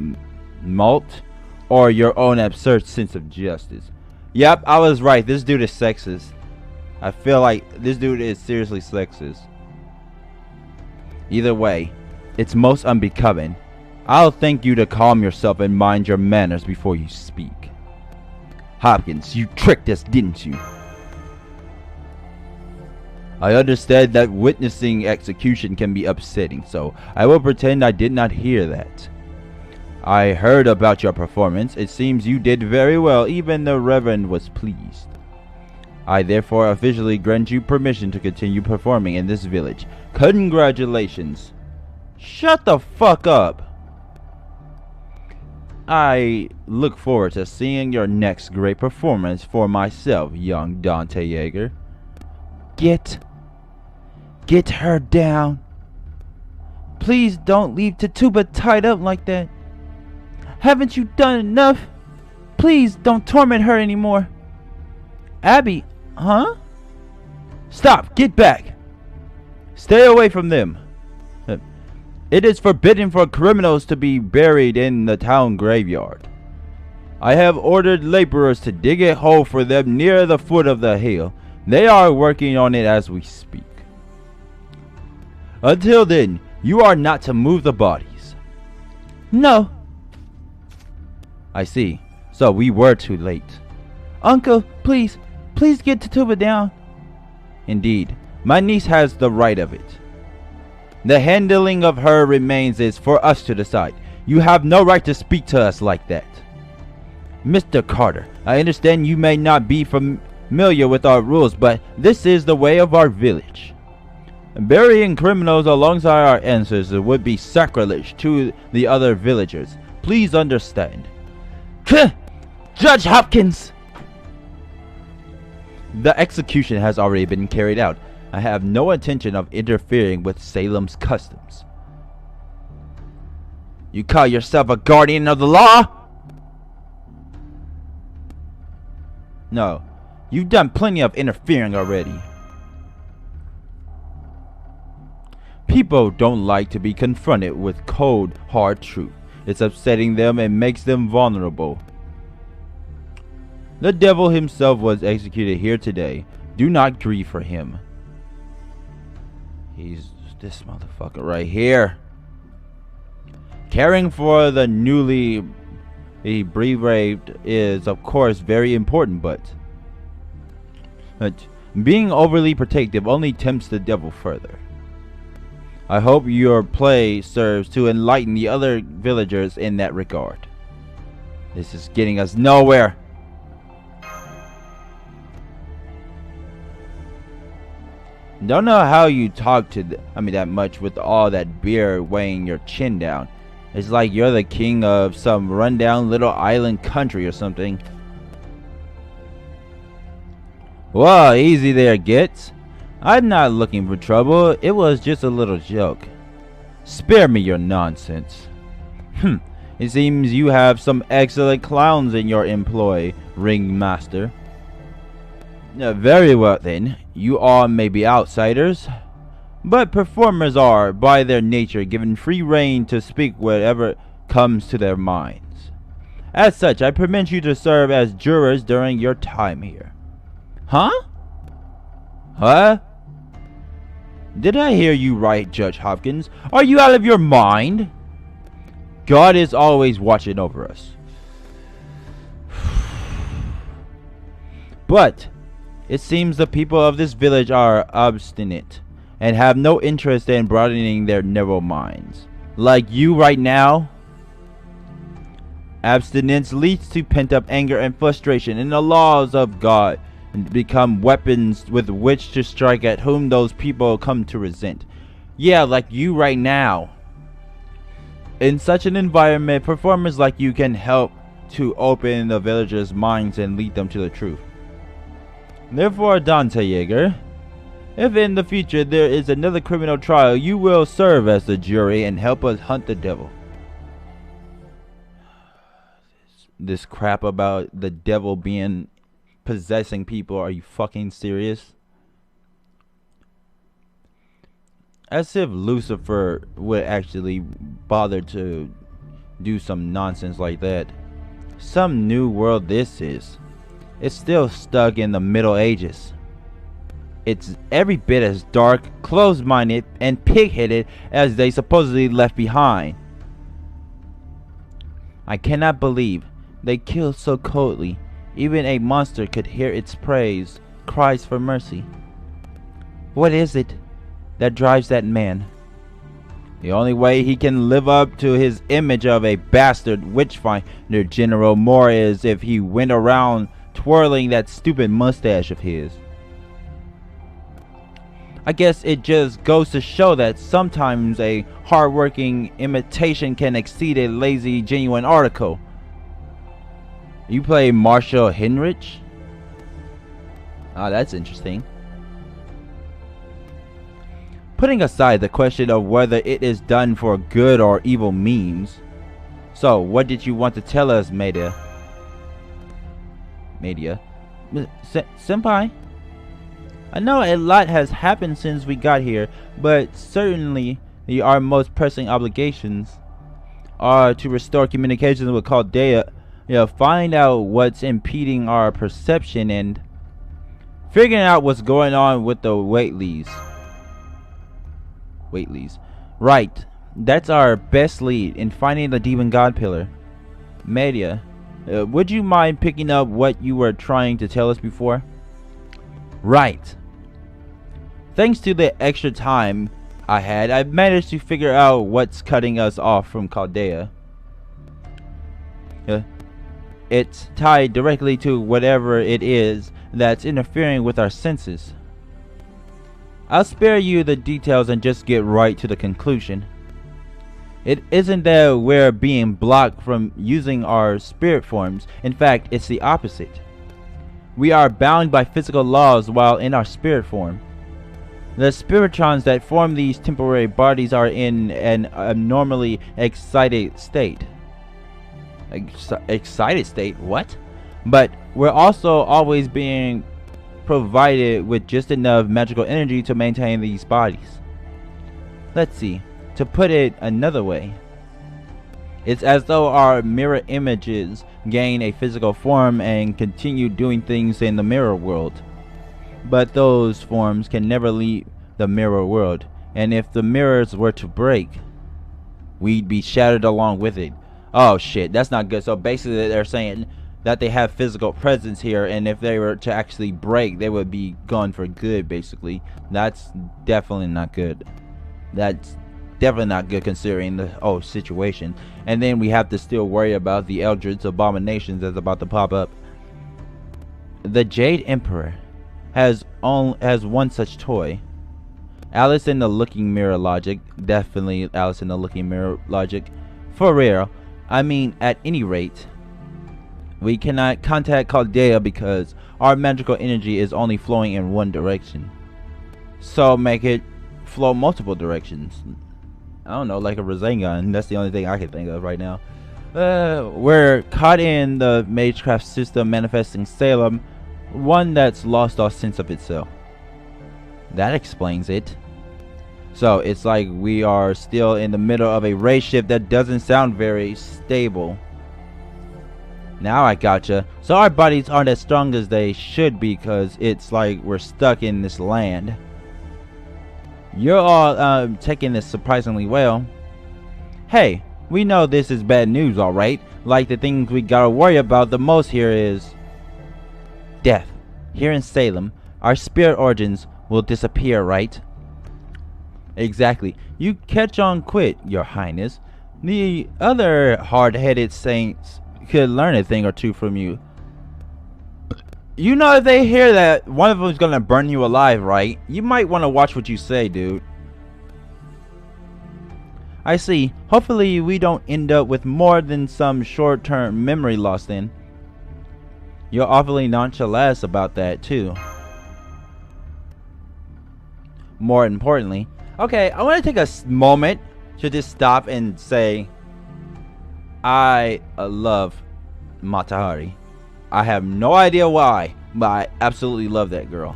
malt? Or your own absurd sense of justice? Yep, I was right. This dude is sexist. I feel like this dude is seriously sexist. Either way, it's most unbecoming. I'll thank you to calm yourself and mind your manners before you speak. Hopkins, you tricked us, didn't you? I understand that witnessing execution can be upsetting, so I will pretend I did not hear that. I heard about your performance. It seems you did very well. Even the Reverend was pleased. I therefore officially grant you permission to continue performing in this village. Congratulations. Shut the fuck up. I look forward to seeing your next great performance for myself, young Dante Yeager. Get her down. Please don't leave Tituba tied up like that. Haven't you done enough? Please don't torment her anymore. Abby, huh? Stop, get back. Stay away from them. It is forbidden for criminals to be buried in the town graveyard. I have ordered laborers to dig a hole for them near the foot of the hill. They are working on it as we speak. Until then, you are not to move the bodies. No. I see. So we were too late. Uncle, please get Tituba down. Indeed, my niece has the right of it. The handling of her remains is for us to decide. You have no right to speak to us like that. Mr. Carter, I understand you may not be familiar with our rules, but this is the way of our village. Burying criminals alongside our ancestors would be sacrilege to the other villagers. Please understand. Judge Hopkins! The execution has already been carried out. I have no intention of interfering with Salem's customs. You call yourself a guardian of the law? No, you've done plenty of interfering already. People don't like to be confronted with cold, hard truth. It's upsetting them and makes them vulnerable. The devil himself was executed here today. Do not grieve for him. He's this motherfucker right here. Caring for the newly bereaved is of course very important, but being overly protective only tempts the devil further. I hope your play serves to enlighten the other villagers in that regard. This is getting us nowhere. Don't know how you talk to that much with all that beer weighing your chin down. It's like you're the king of some rundown little island country or something. Whoa, easy there, Gits. I'm not looking for trouble. It was just a little joke. Spare me your nonsense. It seems you have some excellent clowns in your employ, ringmaster. Very well then. You all may be outsiders, but performers are, by their nature, given free rein to speak whatever comes to their minds. As such, I permit you to serve as jurors during your time here. Huh? Huh? Did I hear you right, Judge Hopkins? Are you out of your mind? God is always watching over us. But it seems the people of this village are obstinate and have no interest in broadening their narrow minds. Like you right now. Abstinence leads to pent-up anger and frustration, and the laws of God become weapons with which to strike at whom those people come to resent. Yeah, like you right now. In such an environment, performers like you can help to open the villagers' minds and lead them to the truth. Therefore, Dante Yeager, if in the future there is another criminal trial, you will serve as the jury and help us hunt the devil. This crap about the devil being possessing people, are you fucking serious? As if Lucifer would actually bother to do some nonsense like that. Some new world this is. It's still stuck in the Middle Ages. It's every bit as dark, closed-minded, and pig-headed as they supposedly left behind. I cannot believe they killed so coldly. Even a monster could hear its praise, cries for mercy. What is it that drives that man? The only way he can live up to his image of a bastard witchfinder General Moore is if he went around twirling that stupid mustache of his. I guess it just goes to show that sometimes a hard-working imitation can exceed a lazy, genuine article. You play Marshall Henrich? Ah, that's interesting. Putting aside the question of whether it is done for good or evil means. So, what did you want to tell us, Media? Senpai? I know a lot has happened since we got here, but certainly our most pressing obligations are to restore communications with Chaldea, find out what's impeding our perception, and figuring out what's going on with the Whateleys. Right, that's our best lead in finding the Demon God Pillar. Media, would you mind picking up what you were trying to tell us before? Right. Thanks to the extra time I had, I've managed to figure out what's cutting us off from Chaldea. It's tied directly to whatever it is that's interfering with our senses. I'll spare you the details and just get right to the conclusion. It isn't that we're being blocked from using our spirit forms. In fact, it's the opposite. We are bound by physical laws while in our spirit form. The spiritrons that form these temporary bodies are in an abnormally excited state. Excited state? What? But we're also always being provided with just enough magical energy to maintain these bodies. Let's see. To put it another way, it's as though our mirror images gain a physical form and continue doing things in the mirror world. But those forms can never leave the mirror world, and if the mirrors were to break, we'd be shattered along with it. Oh shit, that's not good. So basically they're saying that they have physical presence here, and if they were to actually break, they would be gone for good, basically. That's definitely not good. That's definitely not good considering the whole situation. And then we have to still worry about the Eldritch abominations that's about to pop up. The Jade Emperor has one such toy. Alice in the Looking Mirror logic. Definitely Alice in the Looking Mirror logic. For real. I mean, at any rate, we cannot contact Chaldea because our magical energy is only flowing in one direction. So make it flow multiple directions. I don't know, like a Rasengan. That's the only thing I can think of right now. We're caught in the Magecraft system manifesting Salem, one that's lost all sense of itself. That explains it. So it's like we are still in the middle of a race shift that doesn't sound very stable. Now I gotcha. So our bodies aren't as strong as they should be because it's like we're stuck in this land. You're all taking this surprisingly well. Hey, we know this is bad news, alright? Like the things we gotta worry about the most here is death. Here in Salem, our spirit origins will disappear, right? Exactly. You catch on quick, your highness. The other hard-headed saints could learn a thing or two from you. You know, if they hear that one of them is gonna burn you alive, right? You might want to watch what you say, dude. I see. Hopefully we don't end up with more than some short-term memory loss then. You're awfully nonchalant about that too. More importantly, okay, I want to take a moment to just stop and say I love Matahari. I have no idea why, but I absolutely love that girl.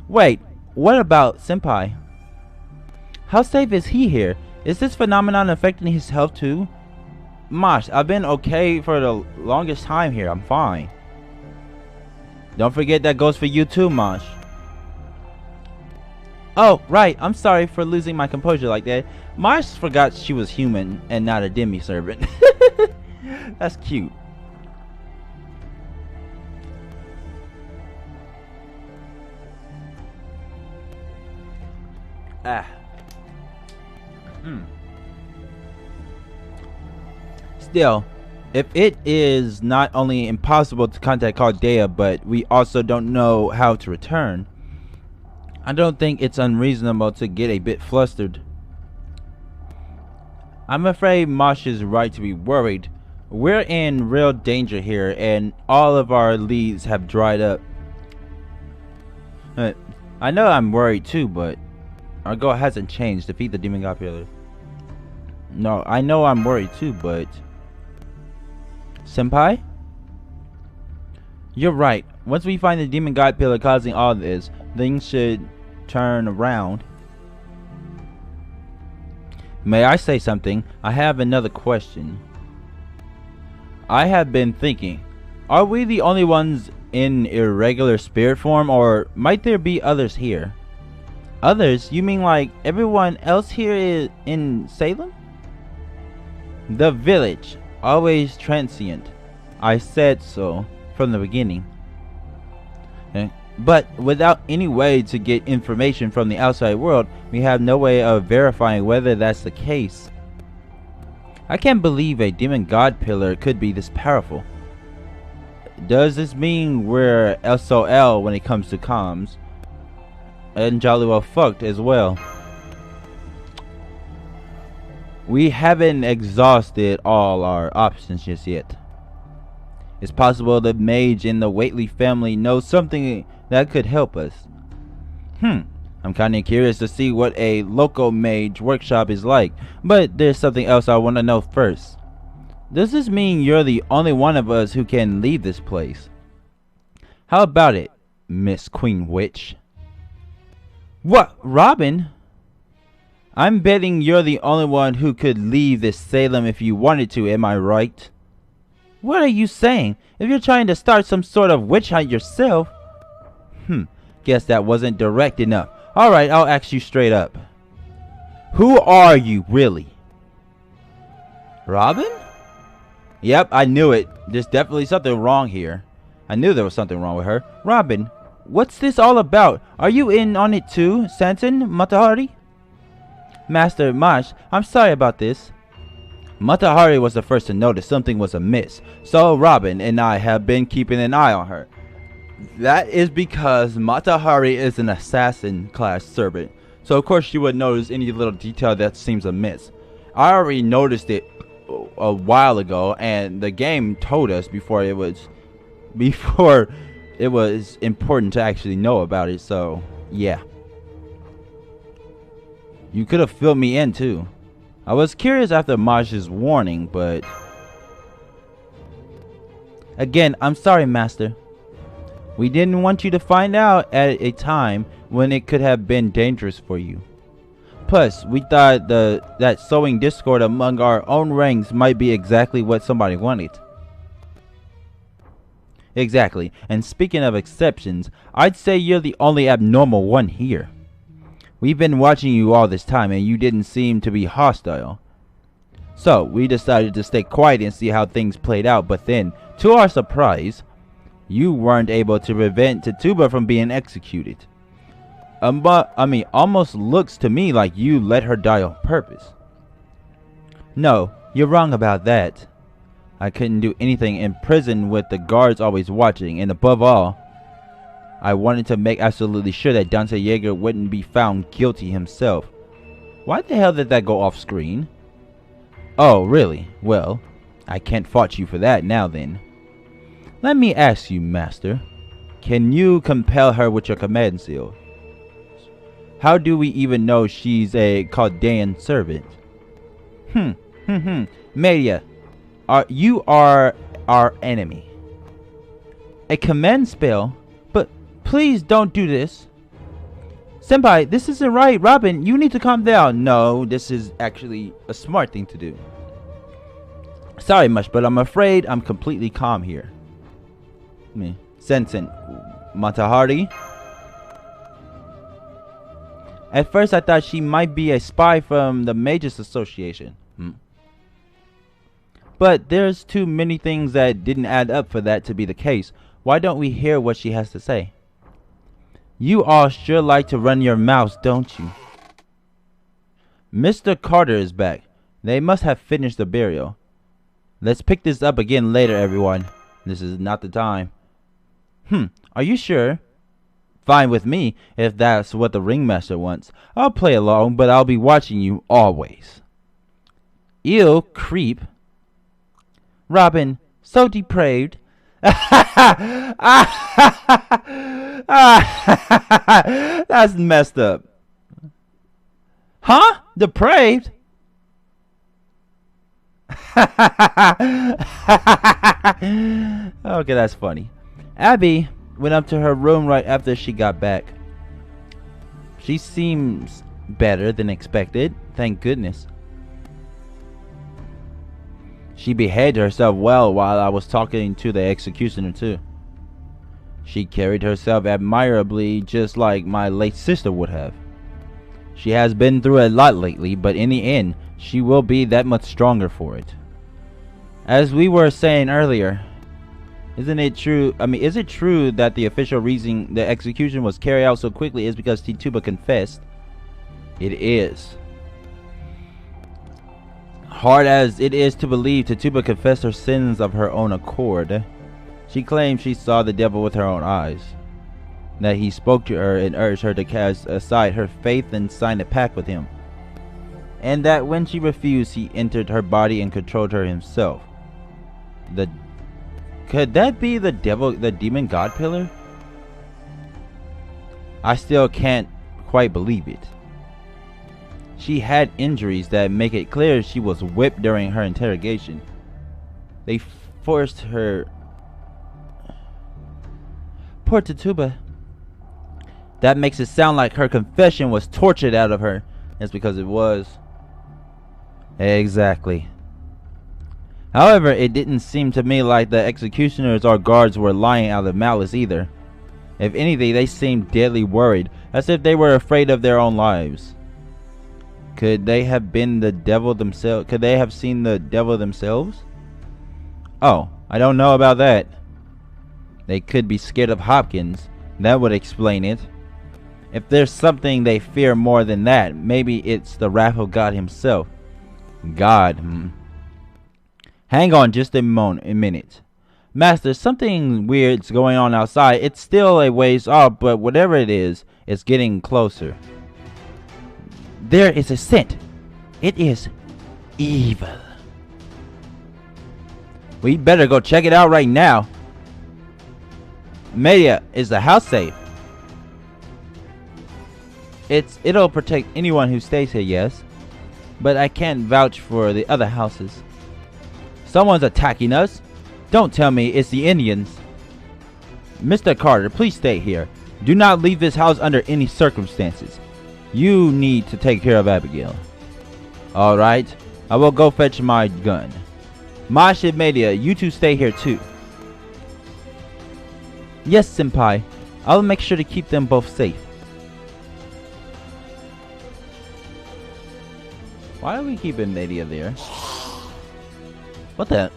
Wait, what about Senpai? How safe is he here? Is this phenomenon affecting his health too? Mosh, I've been okay for the longest time here. I'm fine. Don't forget that goes for you too, Mosh. Oh, right. I'm sorry for losing my composure like that. Mars forgot she was human and not a demi-servant. That's cute. Still, if it is not only impossible to contact Caldea, but we also don't know how to return, I don't think it's unreasonable to get a bit flustered. I'm afraid Mosh is right to be worried. We're in real danger here, and all of our leads have dried up. I know I'm worried too, but our goal hasn't changed. Defeat the demon god pillar. No, I know I'm worried too, but... Senpai? You're right. Once we find the demon god pillar causing all this, things should turn around. May I say something? I have another question. I have been thinking, are we the only ones in irregular spirit form, or might there be others here? Others? You mean like everyone else here is in Salem? The village, always transient. I said so from the beginning. But without any way to get information from the outside world, we have no way of verifying whether that's the case. I can't believe a demon god pillar could be this powerful. Does this mean we're SOL when it comes to comms? And jolly well fucked as well. We haven't exhausted all our options just yet. It's possible the mage in the Waitley family knows something that could help us. I'm kinda curious to see what a local mage workshop is like, but there's something else I want to know first. Does this mean you're the only one of us who can leave this place? How about it, Miss Queen Witch? What, Robin? I'm betting you're the only one who could leave this Salem if you wanted to, am I right? What are you saying? If you're trying to start some sort of witch hunt yourself... Guess that wasn't direct enough. Alright, I'll ask you straight up. Who are you, really? Robin? Yep, I knew it. There's definitely something wrong here. I knew there was something wrong with her. Robin, what's this all about? Are you in on it too, Santon Matahari? Master Mash, I'm sorry about this. Matahari was the first to notice something was amiss, so Robin and I have been keeping an eye on her. That is because Matahari is an assassin class servant, so of course she would notice any little detail that seems amiss. I already noticed it a while ago, and the game told us before it was important to actually know about it, so yeah. You could have filled me in too. I was curious after Maj's warning, but... Again, I'm sorry, Master. We didn't want you to find out at a time when it could have been dangerous for you. Plus, we thought that sowing discord among our own ranks might be exactly what somebody wanted. Exactly, and speaking of exceptions, I'd say you're the only abnormal one here. We've been watching you all this time and you didn't seem to be hostile. So, we decided to stay quiet and see how things played out, but then, to our surprise, you weren't able to prevent Tituba from being executed. Almost looks to me like you let her die on purpose. No, you're wrong about that. I couldn't do anything in prison with the guards always watching, and above all, I wanted to make absolutely sure that Dante Yeager wouldn't be found guilty himself. Why the hell did that go off screen? Oh, really? Well, I can't fault you for that now then. Let me ask you, Master. Can you compel her with your command seal? How do we even know she's a Chaldean servant? Media, you are our enemy. A command spell? But please don't do this. Senpai, this isn't right. Robin, you need to calm down. No, this is actually a smart thing to do. Sorry much, but I'm afraid I'm completely calm here. Sensen Matahari. At first I thought she might be a spy from the Mages Association. But there's too many things that didn't add up for that to be the case. Why don't we hear what she has to say? You all sure like to run your mouths, don't you? Mr. Carter is back. They must have finished the burial. Let's pick this up again later, everyone. This is not the time. Are you sure? Fine with me, if that's what the ringmaster wants. I'll play along, but I'll be watching you always. Ew, creep. Robin, so depraved. That's messed up. Huh? Depraved? Okay, that's funny. Abby went up to her room right after she got back. She seems better than expected, thank goodness. She behaved herself well while I was talking to the executioner too. She carried herself admirably, just like my late sister would have. She has been through a lot lately, but in the end, she will be that much stronger for it. As we were saying earlier, isn't it true? Is it true that the official reason the execution was carried out so quickly is because Tituba confessed? It is. Hard as it is to believe, Tituba confessed her sins of her own accord. She claimed she saw the devil with her own eyes, that he spoke to her and urged her to cast aside her faith and sign a pact with him, and that when she refused, he entered her body and controlled her himself. Could that be the devil, the demon god pillar? I still can't quite believe it. She had injuries that make it clear she was whipped during her interrogation. They forced her. Poor Tituba. That makes it sound like her confession was tortured out of her. That's because it was. Exactly. However, it didn't seem to me like the executioners or guards were lying out of malice either. If anything, they seemed deadly worried, as if they were afraid of their own lives. Could they have been the devil themselves? Could they have seen the devil themselves? Oh, I don't know about that. They could be scared of Hopkins. That would explain it. If there's something they fear more than that, maybe it's the wrath of God himself. God, Hang on just a minute. Master, something weird's going on outside. It's still a ways off, but whatever it is, it's getting closer. There is a scent. It is evil. We'd better go check it out right now. Media, is the house safe? It'll protect anyone who stays here, yes. But I can't vouch for the other houses. Someone's attacking us. Don't tell me it's the Indians. Mr. Carter, please stay here. Do not leave this house under any circumstances. You need to take care of Abigail. Alright, I will go fetch my gun. Mash and Media, you two stay here too. Yes, Senpai. I'll make sure to keep them both safe. Why are we keeping Media there? What the?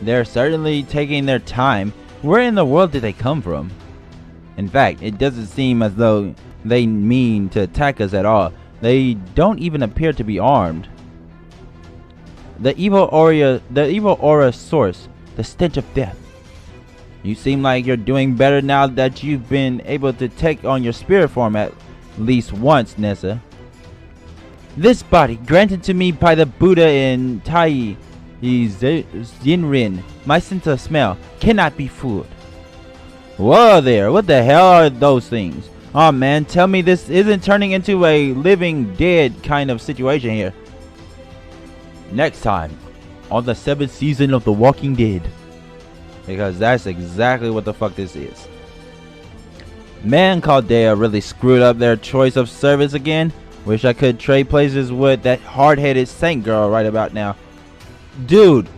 They're certainly taking their time. Where in the world did they come from? In fact, it doesn't seem as though they mean to attack us at all. They don't even appear to be armed. The evil aura source, the stench of death. You seem like you're doing better now that you've been able to take on your spirit form at least once, Nessa. This body, granted to me by the Buddha in Tai Zinrin, my sense of smell, cannot be fooled. Whoa there, what the hell are those things? Oh man, tell me this isn't turning into a living dead kind of situation here. Next time, on the 7th season of The Walking Dead. Because that's exactly what the fuck this is. Man, Caldea really screwed up their choice of service again. Wish I could trade places with that hard-headed saint girl right about now. Dude,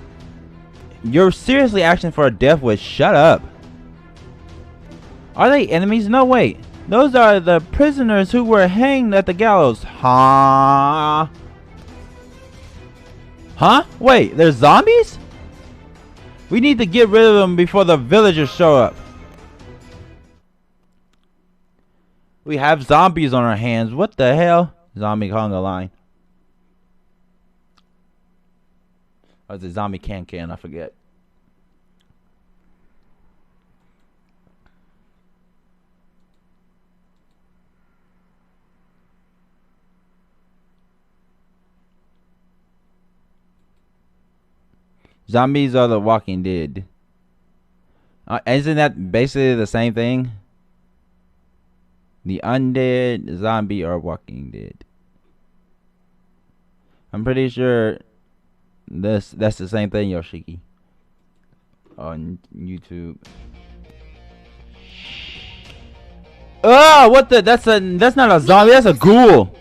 you're seriously asking for a death wish. Shut up. Are they enemies? No, wait. Those are the prisoners who were hanged at the gallows. Huh? Huh? Wait, there's zombies? We need to get rid of them before the villagers show up. We have zombies on our hands. What the hell? Zombie conga line. Or is it zombie can? I forget. Zombies are the Walking Dead. Isn't that basically the same thing? The undead, zombie, or Walking Dead. I'm pretty sure that's the same thing, Yoshiki. On YouTube. Oh, what the? That's not a zombie. That's a ghoul.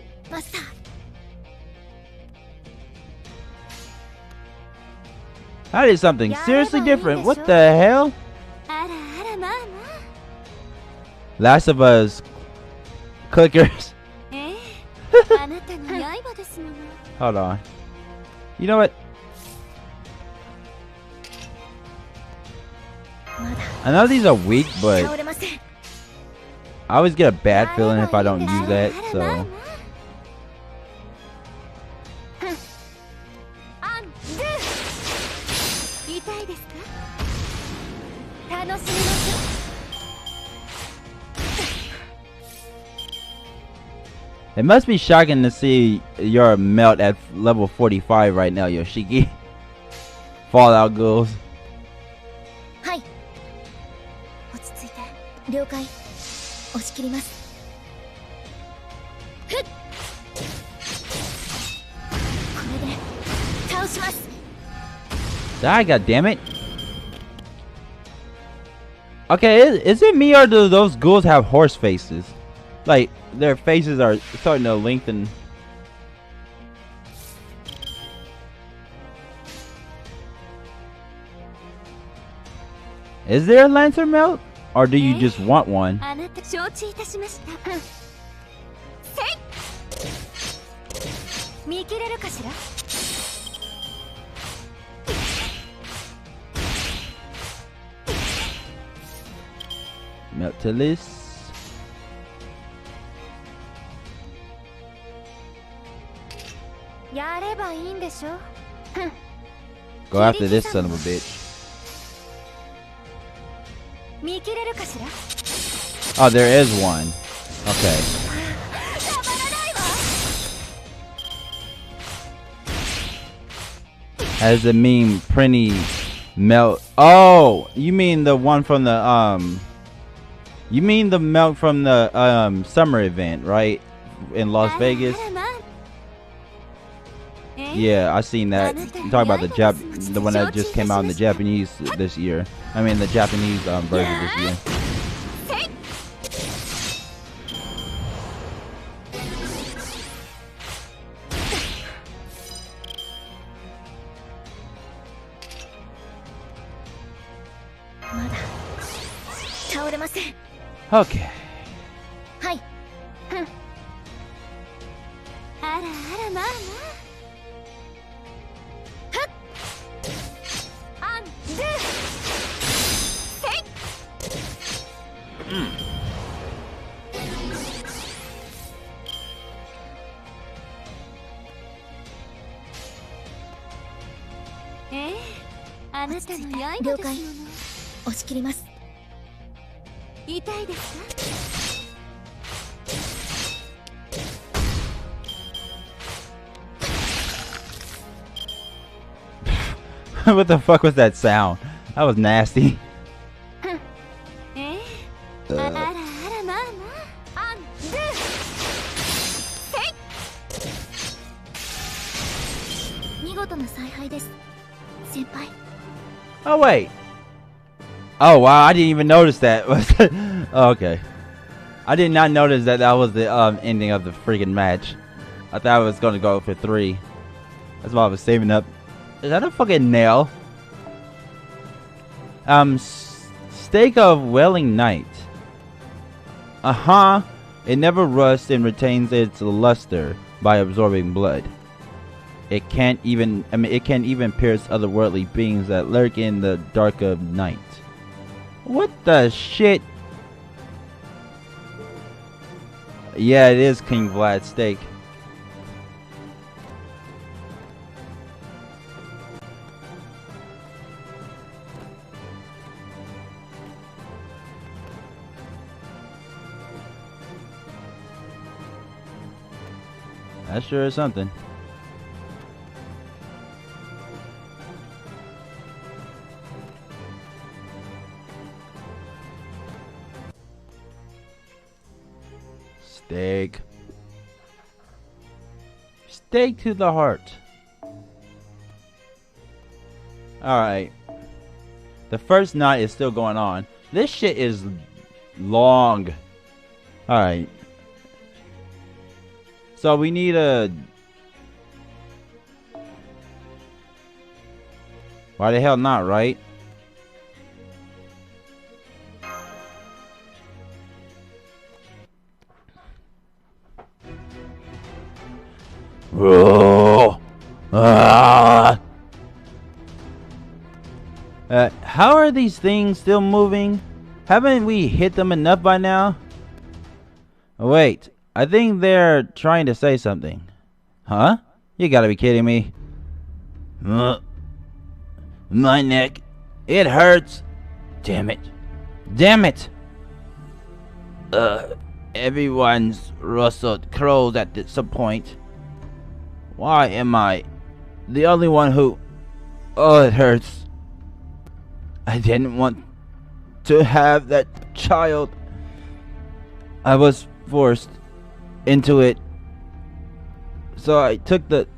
That is something seriously different. What the hell? Last of Us clickers. Hold on. You know what? I know these are weak, but I always get a bad feeling if I don't use that, so. It must be shocking to see your melt at level 45 right now, Yoshiki. Fallout ghouls. Hi. Die, goddammit. Okay, is it me or do those ghouls have horse faces? Like, their faces are starting to lengthen. Is there a lantern melt? Or do you just want one? Melt to this. Go after this son of a bitch. Oh, there is one. Okay. As a meme, Prinny melt. Oh, you mean the one from the you mean the melt from the summer event, right? In Las Vegas. Yeah, I seen that. I'm talking about the one that just came out in the Japanese this year. I mean the Japanese version this year. Okay. What the fuck was that sound? That was nasty. Oh wait. Oh wow, I didn't even notice that. Oh, okay. I did not notice that that was the ending of the freaking match. I thought I was gonna go for 3. That's why I was saving up. Is that a fucking nail? Stake of Welling Night. It never rusts and retains its luster by absorbing blood. It can't even pierce otherworldly beings that lurk in the dark of night. What the shit? Yeah, it is King Vlad's steak. That sure is something. Steak. Steak to the heart. Alright. The first night is still going on. This shit is long. Alright. So we need a... Why the hell not, right? Oh. How are these things still moving? Haven't we hit them enough by now? Wait, I think they're trying to say something. Huh? You gotta be kidding me. My neck. It hurts. Damn it. Damn it. Everyone's rustled crows at some point. Why am I the only one who... Oh, it hurts. I didn't want to have that child. I was forced into it. So I took the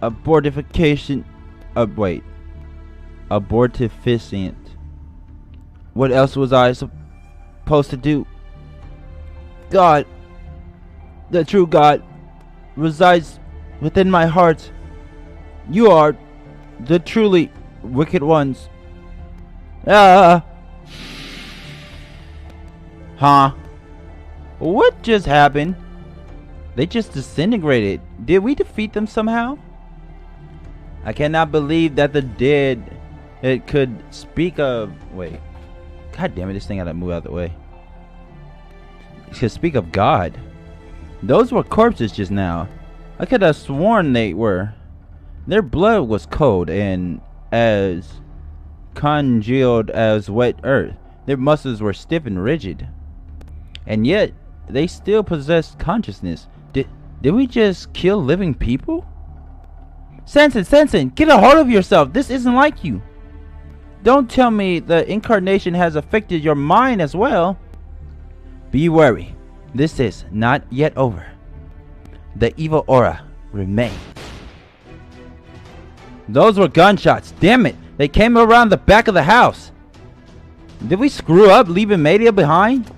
abortification... abortifacient. What else was I supposed to do? God, the true God, resides within my heart. You are the truly wicked ones. Huh? What just happened? They just disintegrated. Did we defeat them somehow? I cannot believe that the dead... It could speak of... Wait. God damn it, this thing had to move out of the way. It could speak of God. Those were corpses just now. I could have sworn they were. Their blood was cold and as congealed as wet earth. Their muscles were stiff and rigid. And yet, they still possessed consciousness. Did we just kill living people? Sensen, get a hold of yourself. This isn't like you. Don't tell me the incarnation has affected your mind as well. Be wary. This is not yet over. The evil aura remains. Those were gunshots. Damn it. They came around the back of the house. Did we screw up leaving Media behind?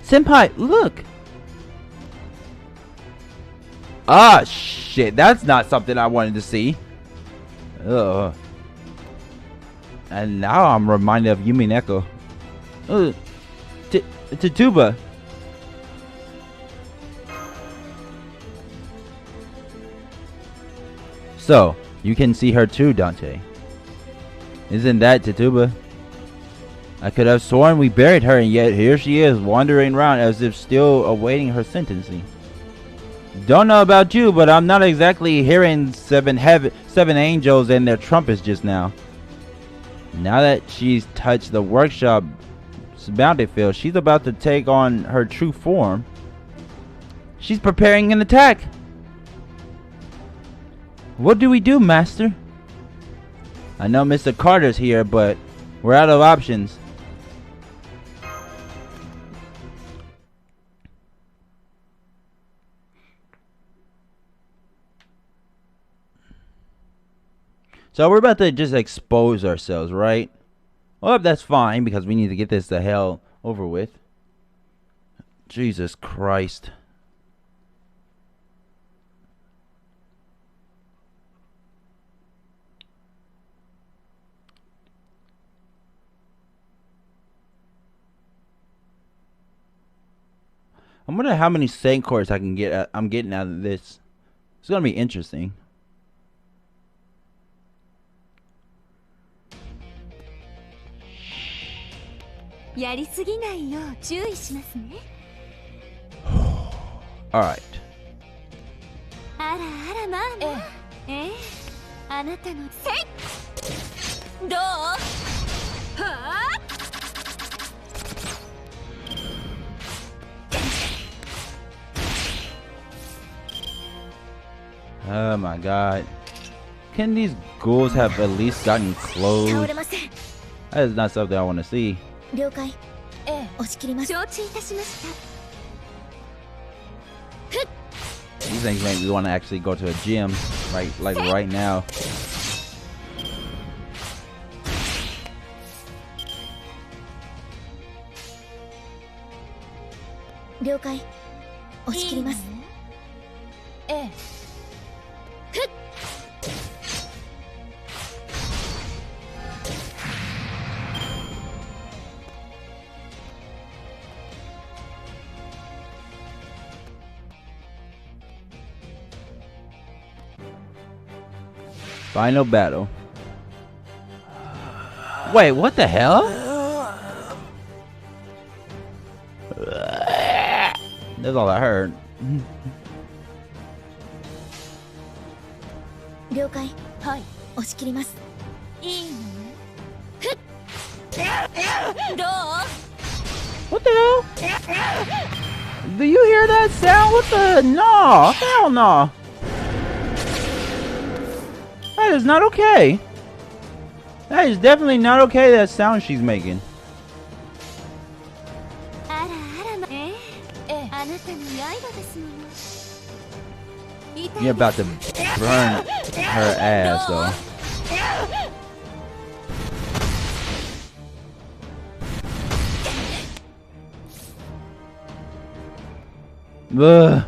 Senpai, look. Ah, shit. That's not something I wanted to see. Ugh. And now I'm reminded of Yumi Neko. Tatuba. So, you can see her too, Dante. Isn't that Tatuba? I could have sworn we buried her, and yet here she is, wandering around as if still awaiting her sentencing. Don't know about you, but I'm not exactly hearing seven angels and their trumpets just now. Now that she's touched the workshop's battlefield, she's about to take on her true form. She's preparing an attack. What do we do, Master? I know Mr. Carter's here, but we're out of options. So we're about to just expose ourselves, right? Well, that's fine, because we need to get this the hell over with. Jesus Christ. I wonder how many Saint cores I can get. I'm getting out of this. It's gonna be interesting. All right. あらあらまあまあ。あなたのせい。どう？はあ。Oh my god. Can these ghouls have at least gotten close? That is not something I want to see. 了解。押し切ります。承知いたしました。 These things make me want to actually go to a gym, like right now. Final battle. Wait, what the hell? That's all I heard. 了解。はい。押し切ります。いいの？どう？ What the hell? Do you hear that sound? What the? No, hell no. That is not okay. That is definitely not okay, that sound she's making. You're about to burn her ass, though. Ugh.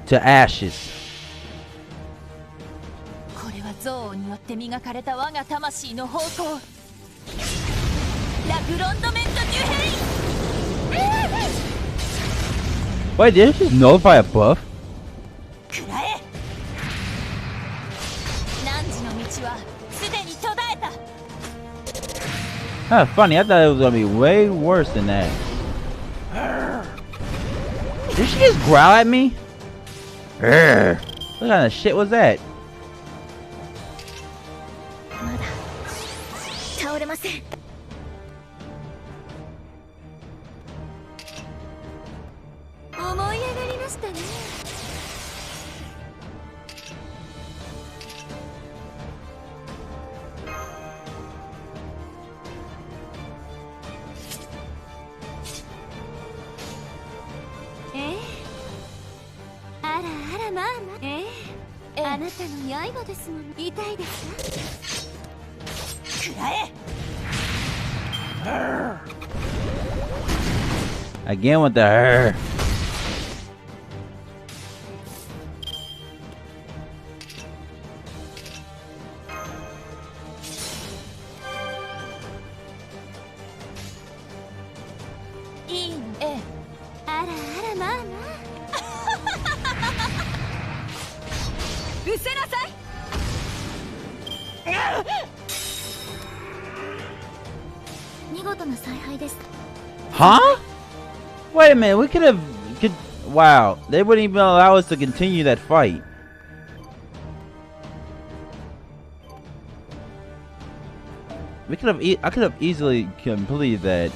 To ashes. これは憎悪によって磨かれた我が魂の方向。ラグロンドメントデュヘイ。 Wait, did it just nullify a buff? くらえ。汝の道はすでに途絶えた。 Huh, funny, I thought it was gonna be way worse than that. Did she just growl at me? What kind of shit was that? まだ倒れません。思い上がりましたね。あなたの刃ですもの。痛いですか？くらえ。 Again with the her. Huh? Wait a minute, we could have... Wow, they wouldn't even allow us to continue that fight. We could have... I could have easily completed that.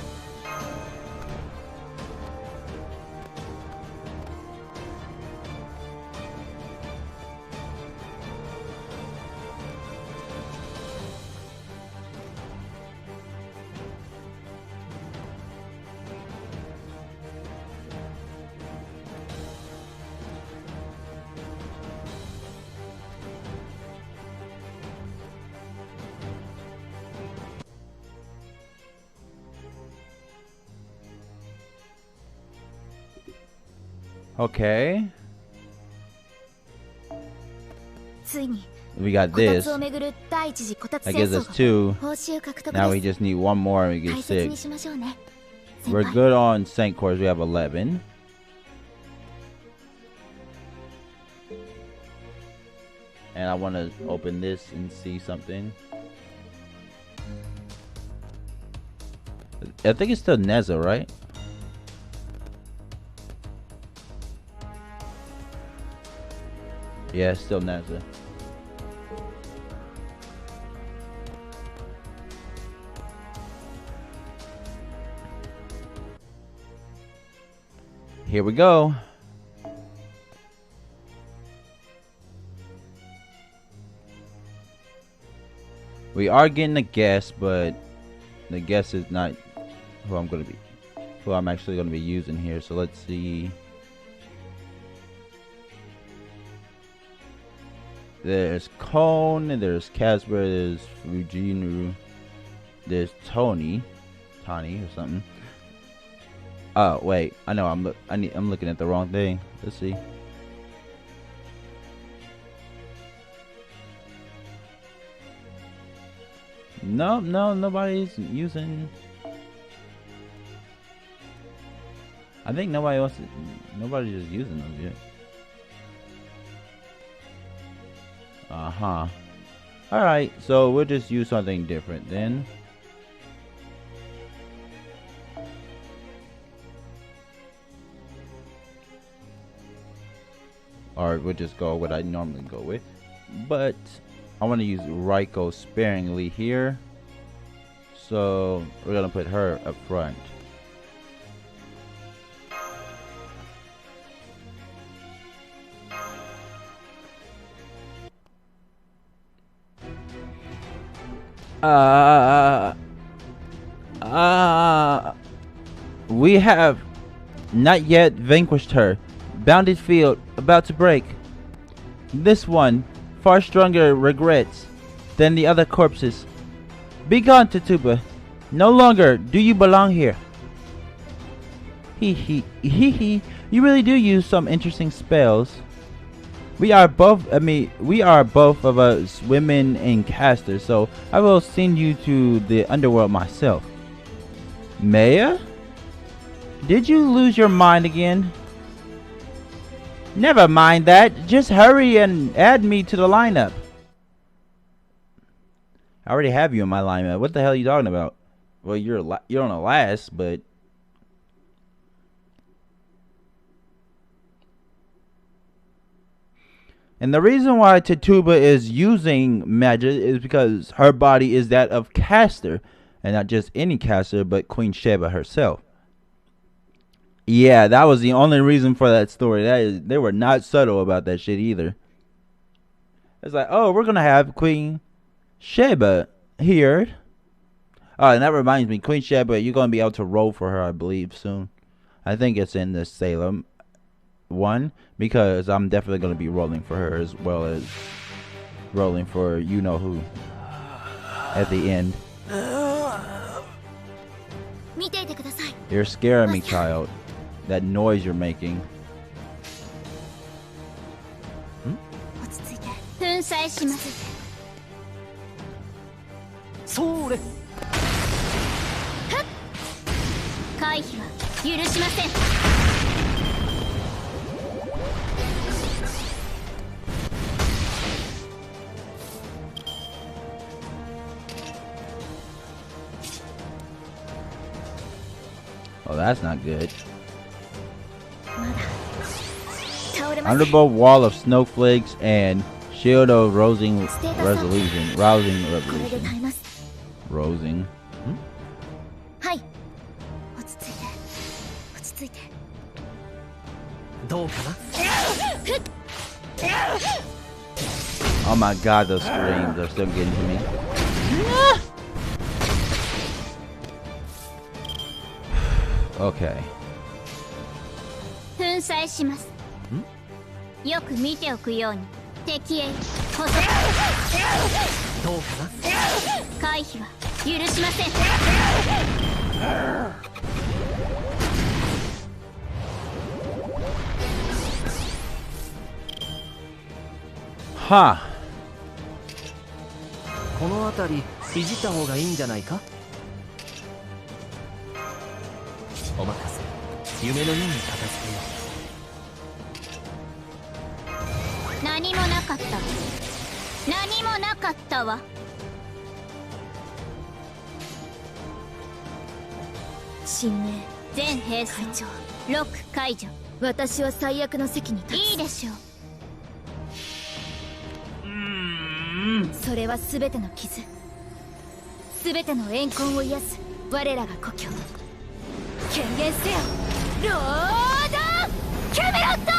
Okay. ついに We got こた this. つをめぐる第一次こたつ That 戦 gives 争 us 2. 報酬獲得 Now we です just need one more and we 大 get 切に 6. しましょうね We're 先輩 good on Saint cores. We have 11. And I want to open this and see something. I think it's still Neza, right? Yeah, it's still Neza. Here we go. We are getting a guess, but the guess is not who I'm actually gonna be using here. So let's see. There's Cone, there's Casper, there's Fujinu, there's Tony or something. Oh wait, I know I'm looking at the wrong thing. Let's see. No, nobody's using. I think nobody's just using those yet. Alright, so we'll just use something different then. Or we'll just go what I normally go with. But I want to use Raiko sparingly here. So we're gonna put her up front. We have not yet vanquished her. Bounded field about to break. This one far stronger regrets than the other corpses. Be gone, Tituba. No longer do you belong here. Hee. You really do use some interesting spells. We are both of us women and casters, so I will send you to the underworld myself. Maya? Did you lose your mind again? Never mind that. Just hurry and add me to the lineup. I already have you in my lineup. What the hell are you talking about? Well, you're on a last, but and the reason why Tituba is using magic is because her body is that of caster, and not just any caster, but Queen Sheba herself. Yeah, that was the only reason for that story. They were not subtle about that shit either. It's like, oh, we're gonna have Queen Sheba here. Oh, and that reminds me, Queen Sheba, you're gonna be able to roll for her, I believe, soon. I think it's in the Salem one, because I'm definitely gonna be rolling for her as well as rolling for you know who at the end. You're scaring me, child. That noise you're making. Oh, that's not good. Underbow wall of snowflakes and shield of rousing revolution. Rosing. Oh my god, those screams are still getting to me. Okay. Huh. この辺りいじった方がいいんじゃないか。お任せ。夢のように片付けよう。何もなかったわ。何もなかったわ。新命全兵装会長、ロック解除。私は最悪の席に立つ。いいでしょう。それは全ての傷、全ての怨恨を癒す我らが故郷。権限せよ、ロードキャメロット。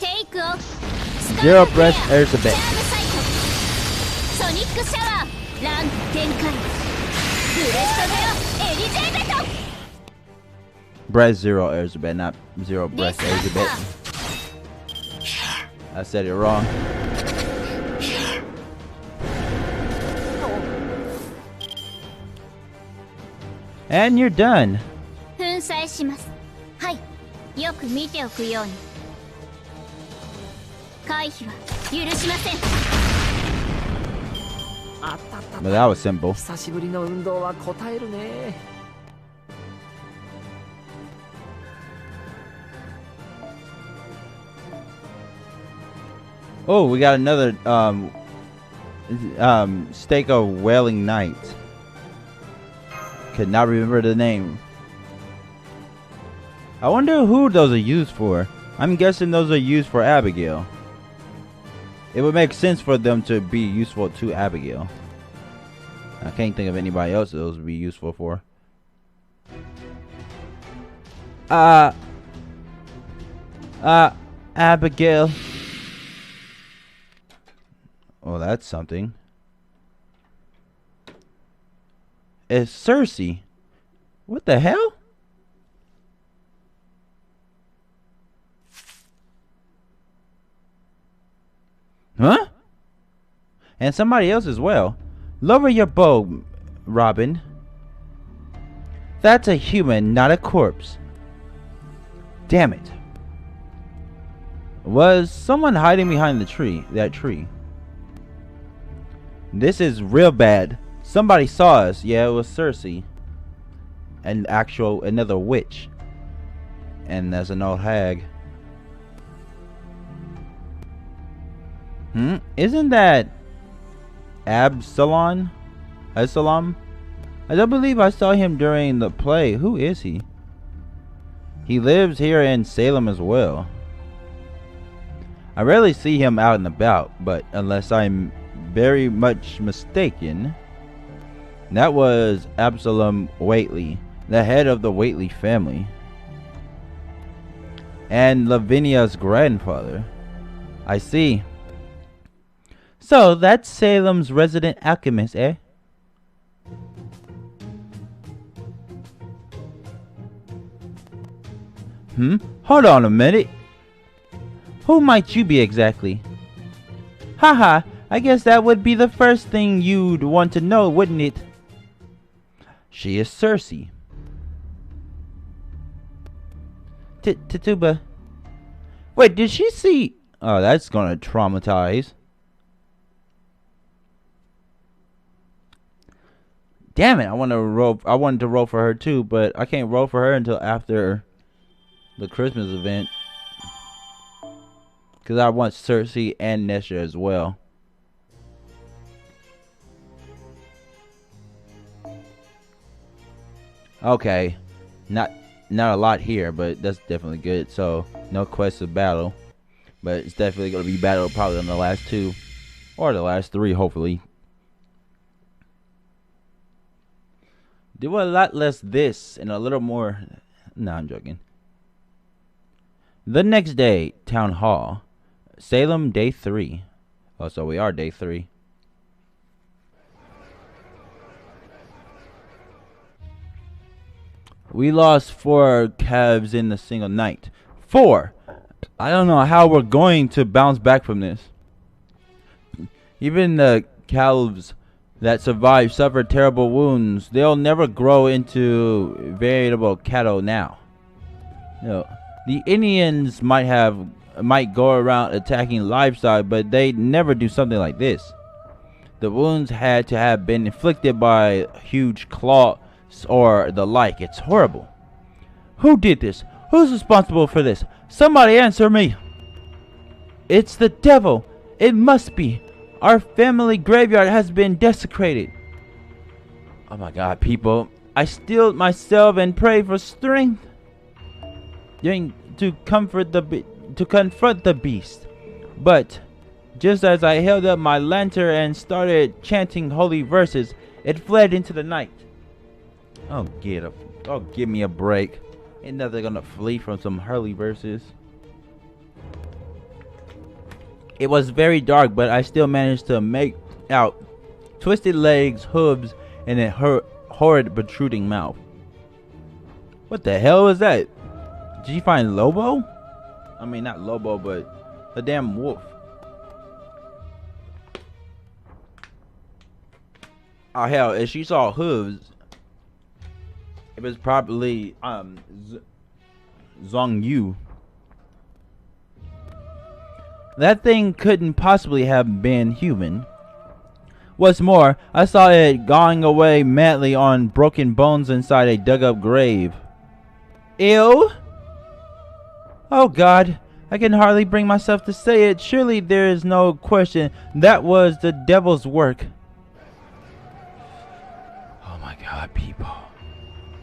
テイクオフ。 Zero Breath Elizabeth. チャームサイト。ソニックシャワー。ラン展開。ブレストゼロエリゼーベト。 Breath Zero Elizabeth, not Zero Breath Elizabeth. I said it wrong. And you're done. 粉砕します。はい。よく見ておくように。回避は許しません。あったあった But that was simple. 久しぶりの運動は応えるね。Oh, we got another stake of Wailing Knight. Could not remember the name. I wonder who those are used for. I'm guessing those are used for Abigail. It would make sense for them to be useful to Abigail. I can't think of anybody else those would be useful for. Abigail. Oh, that's something. It's Cersei. What the hell? Huh? And somebody else as well. Lower your bow, Robin. That's a human, not a corpse. Damn it. Was someone hiding behind the tree? That tree. This is real bad. Somebody saw us. Yeah, it was Cersei. Another witch. And there's an old hag. Isn't that Absalom? Absalom? I don't believe I saw him during the play. Who is he? He lives here in Salem as well. I rarely see him out and about, but unless I'm very much mistaken, that was Absalom Whately, the head of the Whately family, and Lavinia's grandfather. I see. So that's Salem's resident alchemist, eh? Hold on a minute. Who might you be exactly? Haha, I guess that would be the first thing you'd want to know, wouldn't it? She is Cersei. Tituba. Wait, did she see? Oh, that's gonna traumatize. Damn it! I wanted to roll for her too, but I can't roll for her until after the Christmas event, because I want Cersei and Nesha as well. Okay, not a lot here, but that's definitely good. So no quest of battle, but it's definitely gonna be battle probably on the last two or the last three, hopefully. Do a lot less this and a little more. No, I'm joking. The next day, Town Hall. Salem, day 3. Oh, so we are day 3. We lost 4 calves in a single night. 4! I don't know how we're going to bounce back from this. Even the calves that survived suffered terrible wounds. They'll never grow into veritable cattle now. No, the Indians might go around attacking livestock, but they'd never do something like this. The wounds had to have been inflicted by huge claws or the like. It's horrible. Who did this? Who's responsible for this? Somebody answer me. It's the devil. It must be. Our family graveyard has been desecrated. Oh my God, people. I steeled myself and prayed for strength to confront the beast. But just as I held up my lantern and started chanting holy verses, it fled into the night. Oh, give me a break. Ain't nothing gonna flee from some holy verses. It was very dark, but I still managed to make out twisted legs, hooves, and a horrid protruding mouth. What the hell was that? Did you find Lobo? I mean, not Lobo, but a damn wolf. Oh hell, if she saw hooves, it was probably Zhong Yu. That thing couldn't possibly have been human. What's more, I saw it going away madly on broken bones inside a dug-up grave. Ew! Oh God, I can hardly bring myself to say it. Surely there is no question that was the devil's work. Oh my God, people.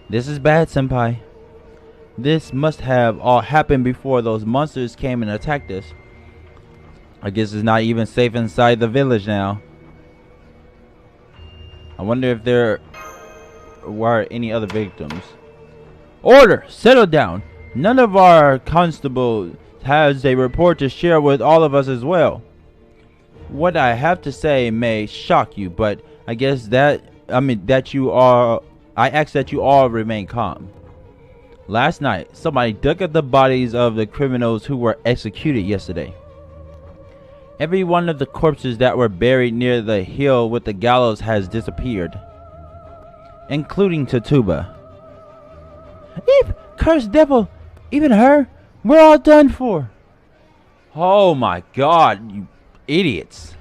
This is bad, Senpai. This must have all happened before those monsters came and attacked us. I guess it's not even safe inside the village now. I wonder if there were any other victims. Order! Settle down! None of our constables has a report to share with all of us as well. What I have to say may shock you, but I guess I ask that you all remain calm. Last night, somebody dug up the bodies of the criminals who were executed yesterday. Every one of the corpses that were buried near the hill with the gallows has disappeared, including Tatuba. Eep! Cursed devil! Even her? We're all done for! Oh my God, you idiots!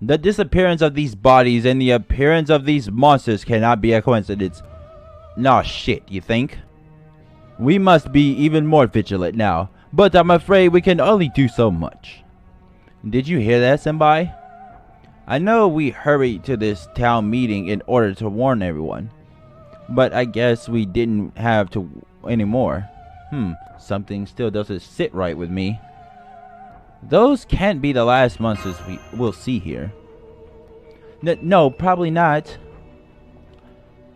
The disappearance of these bodies and the appearance of these monsters cannot be a coincidence. Nah, shit, you think? We must be even more vigilant now, but I'm afraid we can only do so much. Did you hear that, Senpai? I know we hurried to this town meeting in order to warn everyone, but I guess we didn't have to anymore. Something still doesn't sit right with me. Those can't be the last monsters we'll see here. No, probably not.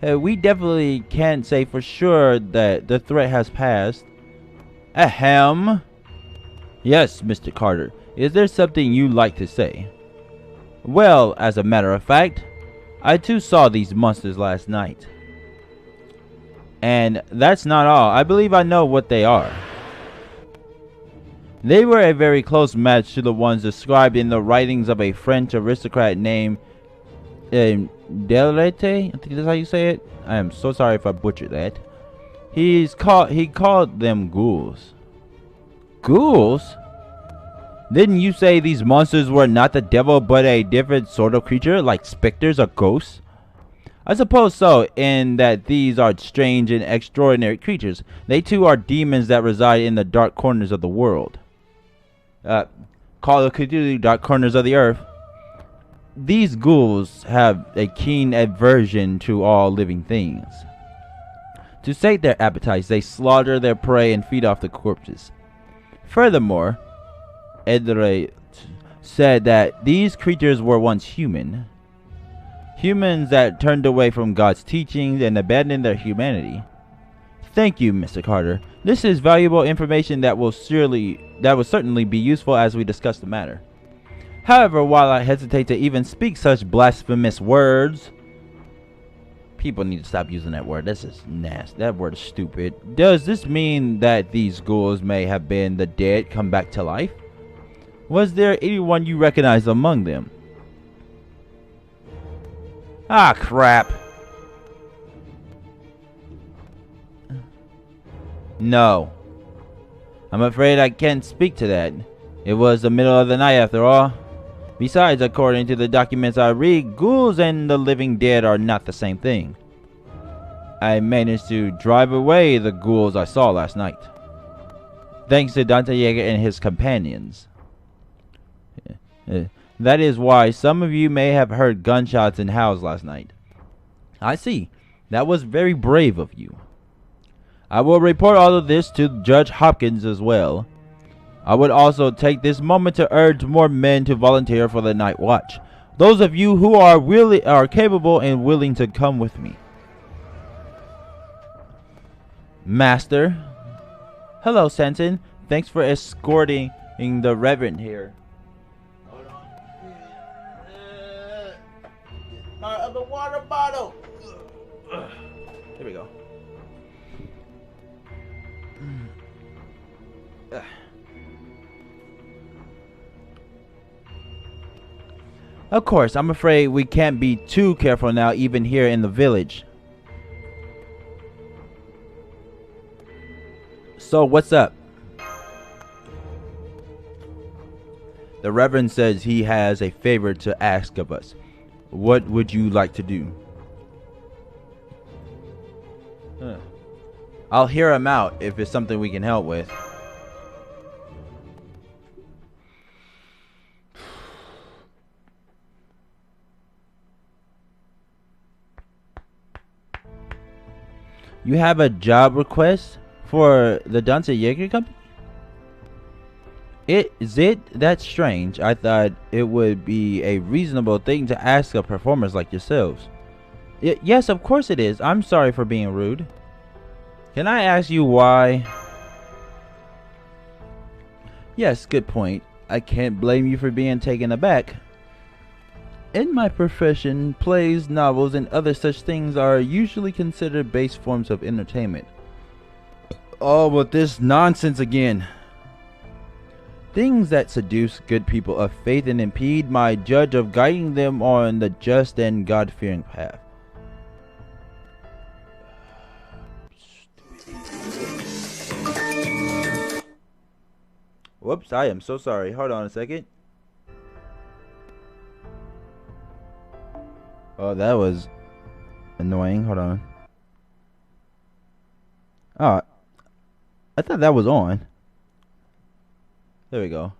We definitely can't say for sure that the threat has passed. Ahem. Yes, Mr. Carter. Is there something you'd like to say? Well, as a matter of fact, I too saw these monsters last night. And that's not all. I believe I know what they are. They were a very close match to the ones described in the writings of a French aristocrat named Delrete. I think that's how you say it. I am so sorry if I butchered that. He called them ghouls. Ghouls? Didn't you say these monsters were not the devil but a different sort of creature, like specters or ghosts? I suppose so, in that these are strange and extraordinary creatures. They too are demons that reside in the dark corners of the world. Call of Cthulhu, dark corners of the earth. These ghouls have a keen aversion to all living things. To sate their appetites, they slaughter their prey and feed off the corpses. Furthermore, Edre said that these creatures were once human. Humans that turned away from God's teachings and abandoned their humanity. Thank you, Mr. Carter. This is valuable information that will certainly be useful as we discuss the matter. However, while I hesitate to even speak such blasphemous words, people need to stop using that word. This is nasty. That word is stupid. Does this mean that these ghouls may have been the dead come back to life? Was there anyone you recognized among them? Ah, crap. No. I'm afraid I can't speak to that. It was the middle of the night after all. Besides, according to the documents I read, ghouls and the living dead are not the same thing. I managed to drive away the ghouls I saw last night, thanks to Dante Yeager and his companions. That is why some of you may have heard gunshots and howls last night. I see. That was very brave of you. I will report all of this to Judge Hopkins as well. I would also take this moment to urge more men to volunteer for the night watch. Those of you who are capable and willing to come with me. Master. Hello, Sensen. Thanks for escorting the Reverend here. Hold on. My other water bottle. Here we go. Of course, I'm afraid we can't be too careful now, even here in the village. So, what's up? The Reverend says he has a favor to ask of us. What would you like to do? I'll hear him out if it's something we can help with. You have a job request for the Dante Yeager company? Is it that strange? I thought it would be a reasonable thing to ask of performers like yourselves. Yes, of course it is. I'm sorry for being rude. Can I ask you why? Yes, good point. I can't blame you for being taken aback. In my profession, plays, novels, and other such things are usually considered base forms of entertainment. Oh, but this nonsense again. Things that seduce good people of faith and impede my judge of guiding them on the just and God-fearing path. Whoops, I am so sorry. Hold on a second. Oh, that was annoying. Hold on. Oh, I thought that was on. There we go.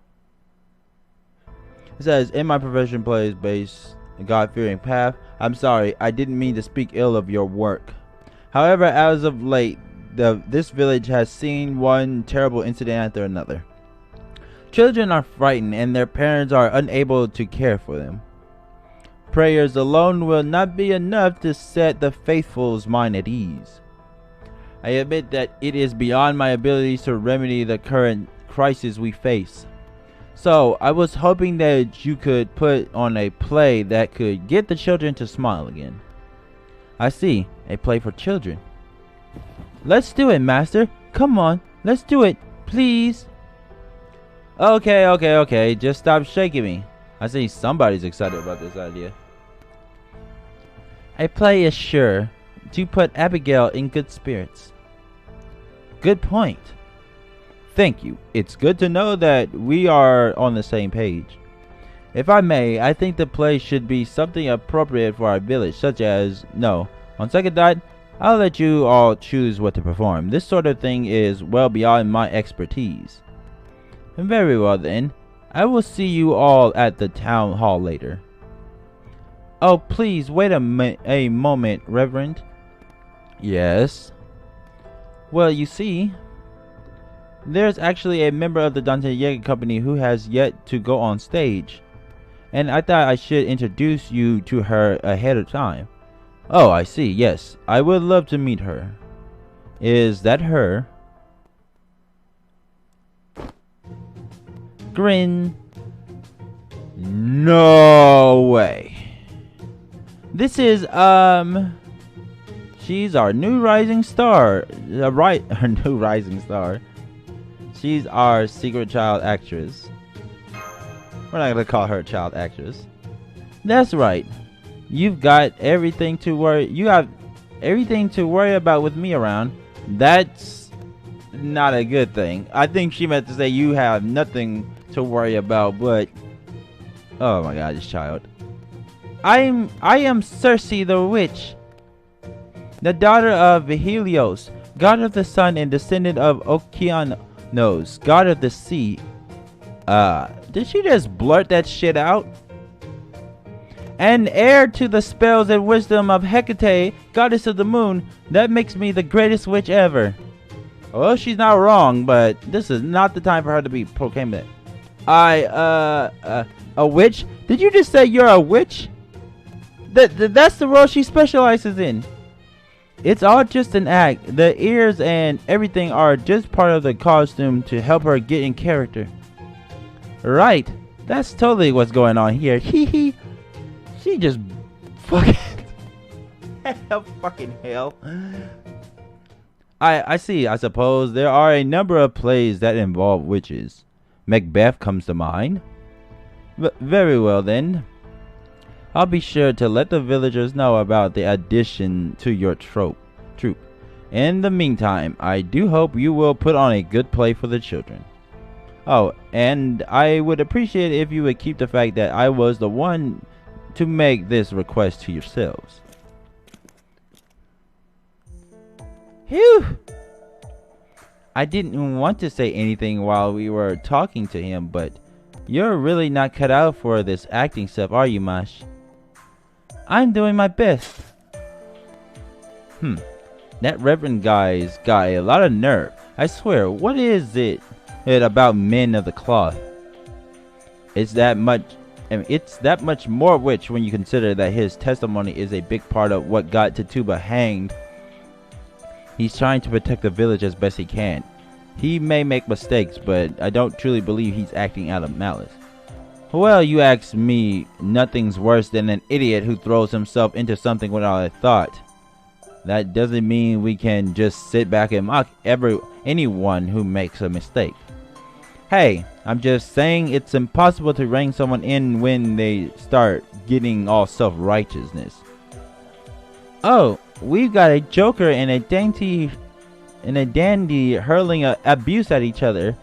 It says, in my profession plays base God-fearing path. I'm sorry, I didn't mean to speak ill of your work. However, as of late, this village has seen one terrible incident after another. Children are frightened and their parents are unable to care for them. Prayers alone will not be enough to set the faithful's mind at ease. I admit that it is beyond my abilities to remedy the current crisis we face. So, I was hoping that you could put on a play that could get the children to smile again. I see, a play for children. Let's do it, Master. Come on, let's do it, please. Okay, just stop shaking me. I see somebody's excited about this idea. A play is sure to put Abigail in good spirits. Good point. Thank you. It's good to know that we are on the same page. If I may, I think the play should be something appropriate for our village, such as, no, on second thought, I'll let you all choose what to perform. This sort of thing is well beyond my expertise. Very well then, I will see you all at the town hall later. Oh, please, wait a moment, Reverend. Yes? Well, you see, there's actually a member of the Dante Yeager company who has yet to go on stage. And I thought I should introduce you to her ahead of time. Oh, I see, yes. I would love to meet her. Is that her? Grin. No way. This is, she's our new rising star. Her new rising star. She's our secret child actress. We're not gonna call her a child actress. That's right. you've got everything to worry. You have everything to worry about with me around. That's not a good thing. I think she meant to say you have nothing to worry about, but oh my god, this child. I am Circe the witch, the daughter of Helios, god of the sun and descendant of Okeanos, god of the sea. Did she just blurt that shit out? And heir to the spells and wisdom of Hecate, goddess of the moon. That makes me the greatest witch ever. Well, she's not wrong, but this is not the time for her to be proclaimed that. A witch? Did you just say you're a witch? That's the role she specializes in. It's all just an act. The ears and everything are just part of the costume to help her get in character. Right. That's totally what's going on here. Hee hee. She just fucking fucking hell. I see. I suppose there are a number of plays that involve witches. Macbeth comes to mind. Very well then. I'll be sure to let the villagers know about the addition to your troop. In the meantime, I do hope you will put on a good play for the children. Oh, and I would appreciate it if you would keep the fact that I was the one to make this request to yourselves. Phew! I didn't want to say anything while we were talking to him, but you're really not cut out for this acting stuff, are you, Mash? I'm doing my best. That reverend guy's got a lot of nerve. I swear, what is it about men of the cloth? It's that much more witch when you consider that his testimony is a big part of what got Tituba hanged. He's trying to protect the village as best he can. He may make mistakes, but I don't truly believe he's acting out of malice. Well, you ask me, nothing's worse than an idiot who throws himself into something without a thought. That doesn't mean we can just sit back and mock anyone who makes a mistake. Hey, I'm just saying it's impossible to rein someone in when they start getting all self-righteousness. Oh, we've got a joker and a dandy hurling abuse at each other.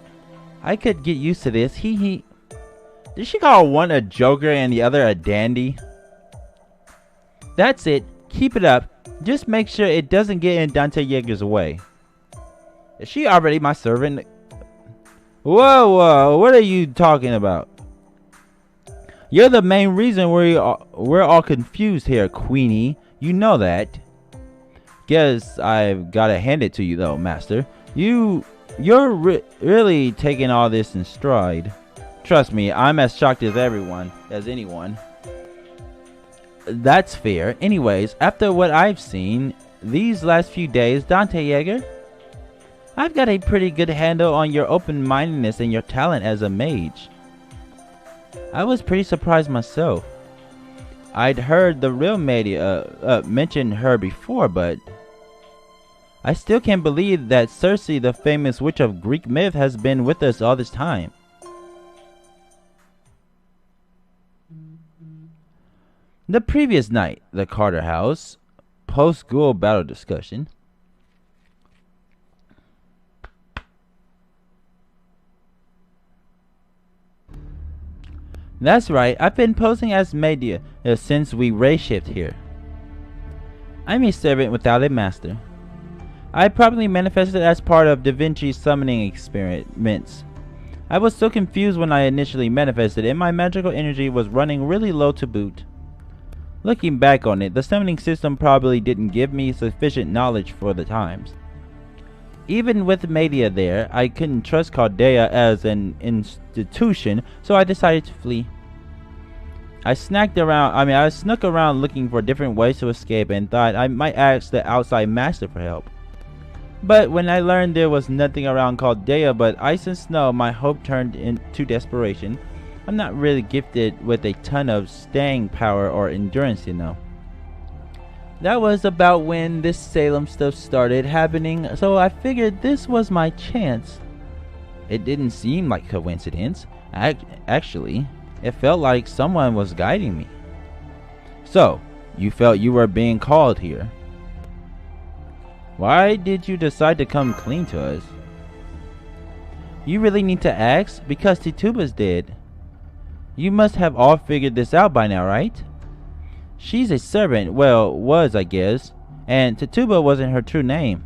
I could get used to this. Hee. Did she call one a joker and the other a dandy? That's it. Keep it up. Just make sure it doesn't get in Dante Yeager's way. Is she already my servant? Whoa, what are you talking about? You're the main reason we're all confused here, Queenie. You know that. Guess I've gotta hand it to you though, Master. You're really taking all this in stride. Trust me, I'm as shocked as anyone. That's fair. Anyways, after what I've seen these last few days, Dante Yeager, I've got a pretty good handle on your open-mindedness and your talent as a mage. I was pretty surprised myself. I'd heard the real media mention her before, but I still can't believe that Circe, the famous witch of Greek myth, has been with us all this time. The previous night, the Carter House, post-school battle discussion. That's right, I've been posing as media since we race shift here. I'm a servant without a master. I probably manifested as part of Da Vinci's summoning experiments. I was so confused when I initially manifested and my magical energy was running really low to boot. Looking back on it, the summoning system probably didn't give me sufficient knowledge for the times. Even with media there, I couldn't trust Chaldea as an institution, so I decided to flee. I snuck around looking for different ways to escape and thought I might ask the outside master for help. But when I learned there was nothing around Chaldea but ice and snow, my hope turned into desperation. I'm not really gifted with a ton of staying power or endurance, you know. That was about when this Salem stuff started happening, so I figured this was my chance. It didn't seem like coincidence. Actually, it felt like someone was guiding me. So, You felt you were being called here. Why did you decide to come clean to us? You really need to ask? Because Tituba's dead. You must have all figured this out by now, right? She's a servant, well, was I guess, and Tituba wasn't her true name.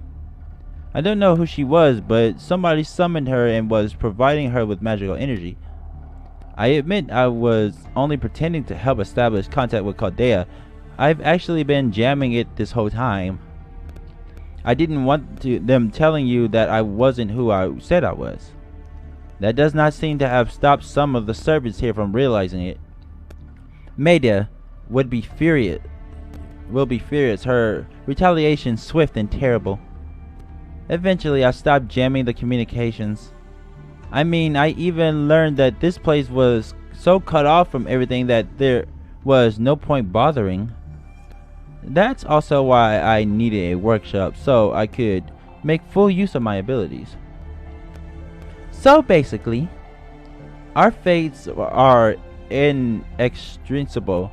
I don't know who she was, but somebody summoned her and was providing her with magical energy. I admit I was only pretending to help establish contact with Chaldea. I've actually been jamming it this whole time. I didn't want them telling you that I wasn't who I said I was. That does not seem to have stopped some of the servants here from realizing it. Maida will be furious. Her retaliation swift and terrible. Eventually I stopped jamming the communications. I mean, I even learned that this place was so cut off from everything that there was no point bothering. That's also why I needed a workshop, so I could make full use of my abilities. So basically, our fates are inextricably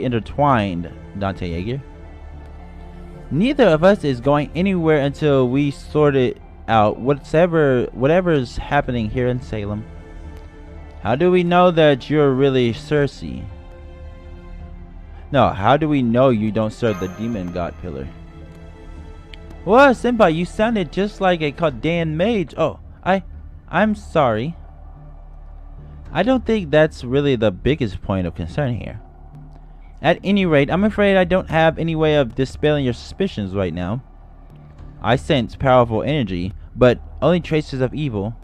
intertwined, Dante Yeager. Neither of us is going anywhere until we sorted out whatever's happening here in Salem. How do we know that you're really Cersei? No, how do we know you don't serve the demon god pillar? Well, Senpai, you sounded just like a Chaldean mage. Oh, I'm sorry. I don't think that's really the biggest point of concern here. At any rate, I'm afraid I don't have any way of dispelling your suspicions right now. I sense powerful energy, but only traces of evil.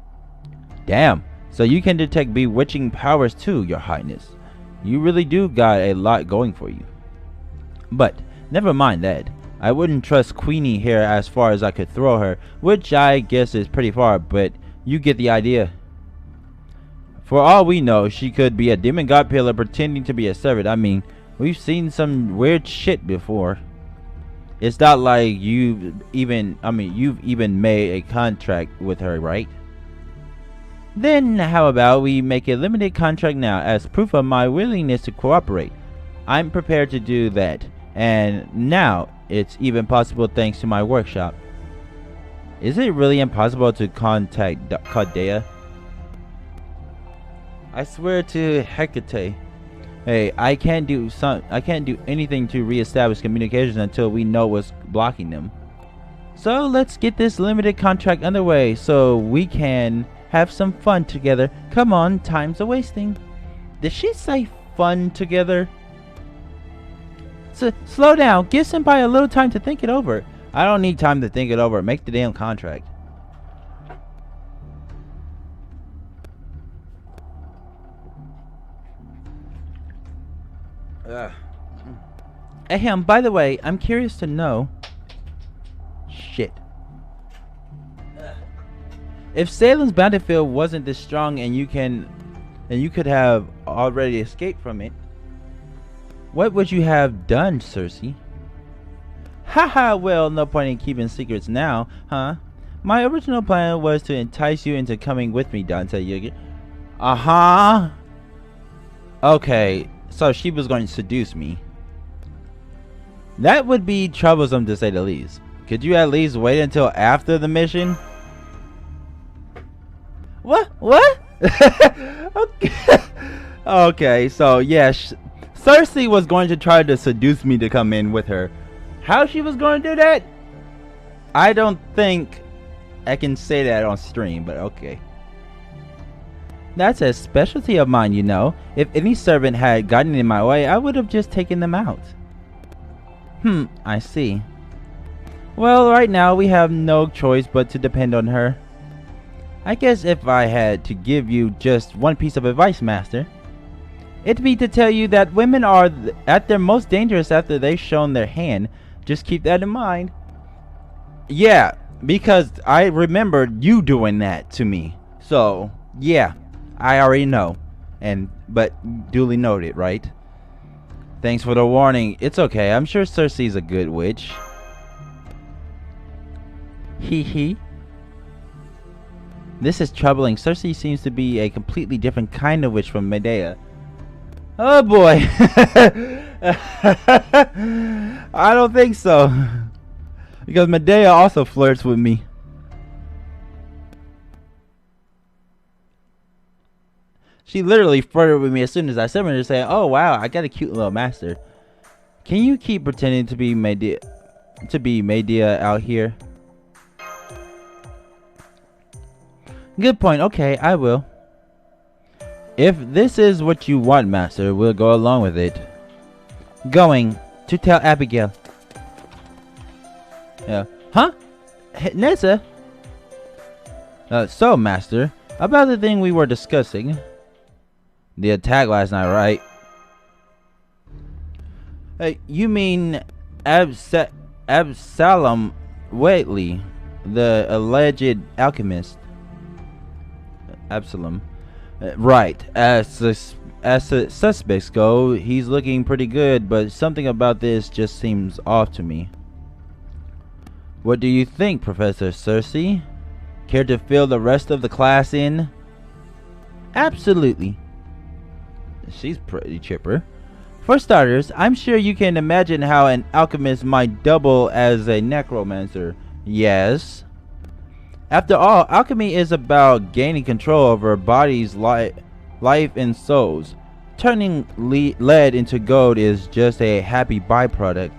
Damn, so you can detect bewitching powers too, your highness. You really do got a lot going for you. But never mind that. I wouldn't trust Queenie here as far as I could throw her, which I guess is pretty far, but you get the idea. For all we know, she could be a demon god pillar pretending to be a servant. I mean, we've seen some weird shit before. It's not like you've even made a contract with her, right? Then how about we make a limited contract now as proof of my willingness to cooperate. I'm prepared to do that, and now it's even possible thanks to my workshop. Is it really impossible to contact Chaldea? I swear to Hecate. Hey, I can't do anything to reestablish communications until we know what's blocking them. So let's get this limited contract underway so we can have some fun together. Come on, time's a wasting. Did she say fun together? So, slow down. Give Senpai a little time to think it over. I don't need time to think it over. Make the damn contract. Ahem, by the way, I'm curious to know. Shit. If Salem's battlefield wasn't this strong and you could have already escaped from it, what would you have done, Cersei? Haha, well, no point in keeping secrets now, huh? My original plan was to entice you into coming with me, Dante Yeager. Uh-huh. Okay, so she was going to seduce me. That would be troublesome to say the least. Could you at least wait until after the mission? What? Okay. Okay, so yeah, Cersei was going to try to seduce me to come in with her. How she was going to do that? I don't think I can say that on stream, but okay. That's a specialty of mine, you know. If any servant had gotten in my way, I would have just taken them out. I see. Well, right now we have no choice but to depend on her. I guess if I had to give you just one piece of advice, Master, it'd be to tell you that women are at their most dangerous after they've shown their hand. Just keep that in mind. Yeah, because I remember you doing that to me. So, yeah, I already know. But duly noted, right? Thanks for the warning. It's okay. I'm sure Cersei's a good witch. Hee. This is troubling. Cersei seems to be a completely different kind of witch from Medea. Oh boy. I don't think so. Because Medea also flirts with me. She literally flirted with me as soon as I summoned her, saying, "Oh wow, I got a cute little master. Can you keep pretending to be Medea out here?" Good point. Okay, I will. If this is what you want, master, we'll go along with it. Going to tell Abigail. Huh? Nessa? So, master, about the thing we were discussing. The attack last night, right? You mean Salem Whately, the alleged alchemist? Absalom. Right. As the suspects go, he's looking pretty good, but something about this just seems off to me. What do you think, Professor Cersei? Care to fill the rest of the class in? Absolutely. She's pretty chipper. For starters, I'm sure you can imagine how an alchemist might double as a necromancer. Yes. After all, alchemy is about gaining control over bodies, life and souls. Turning lead into gold is just a happy byproduct.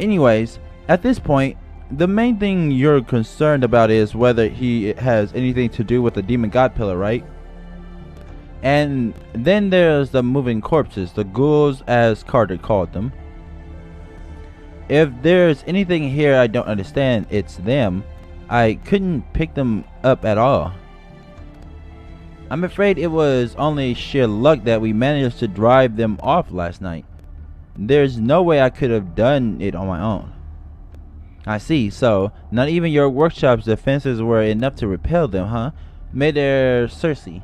Anyways, at this point, the main thing you're concerned about is whether he has anything to do with the demon god pillar, right? And then there's the moving corpses, the ghouls as Carter called them. If there's anything here I don't understand, it's them. I couldn't pick them up at all. I'm afraid it was only sheer luck that we managed to drive them off last night. There's no way I could have done it on my own. I see, so not even your workshop's defenses were enough to repel them, huh? Mother Cersei.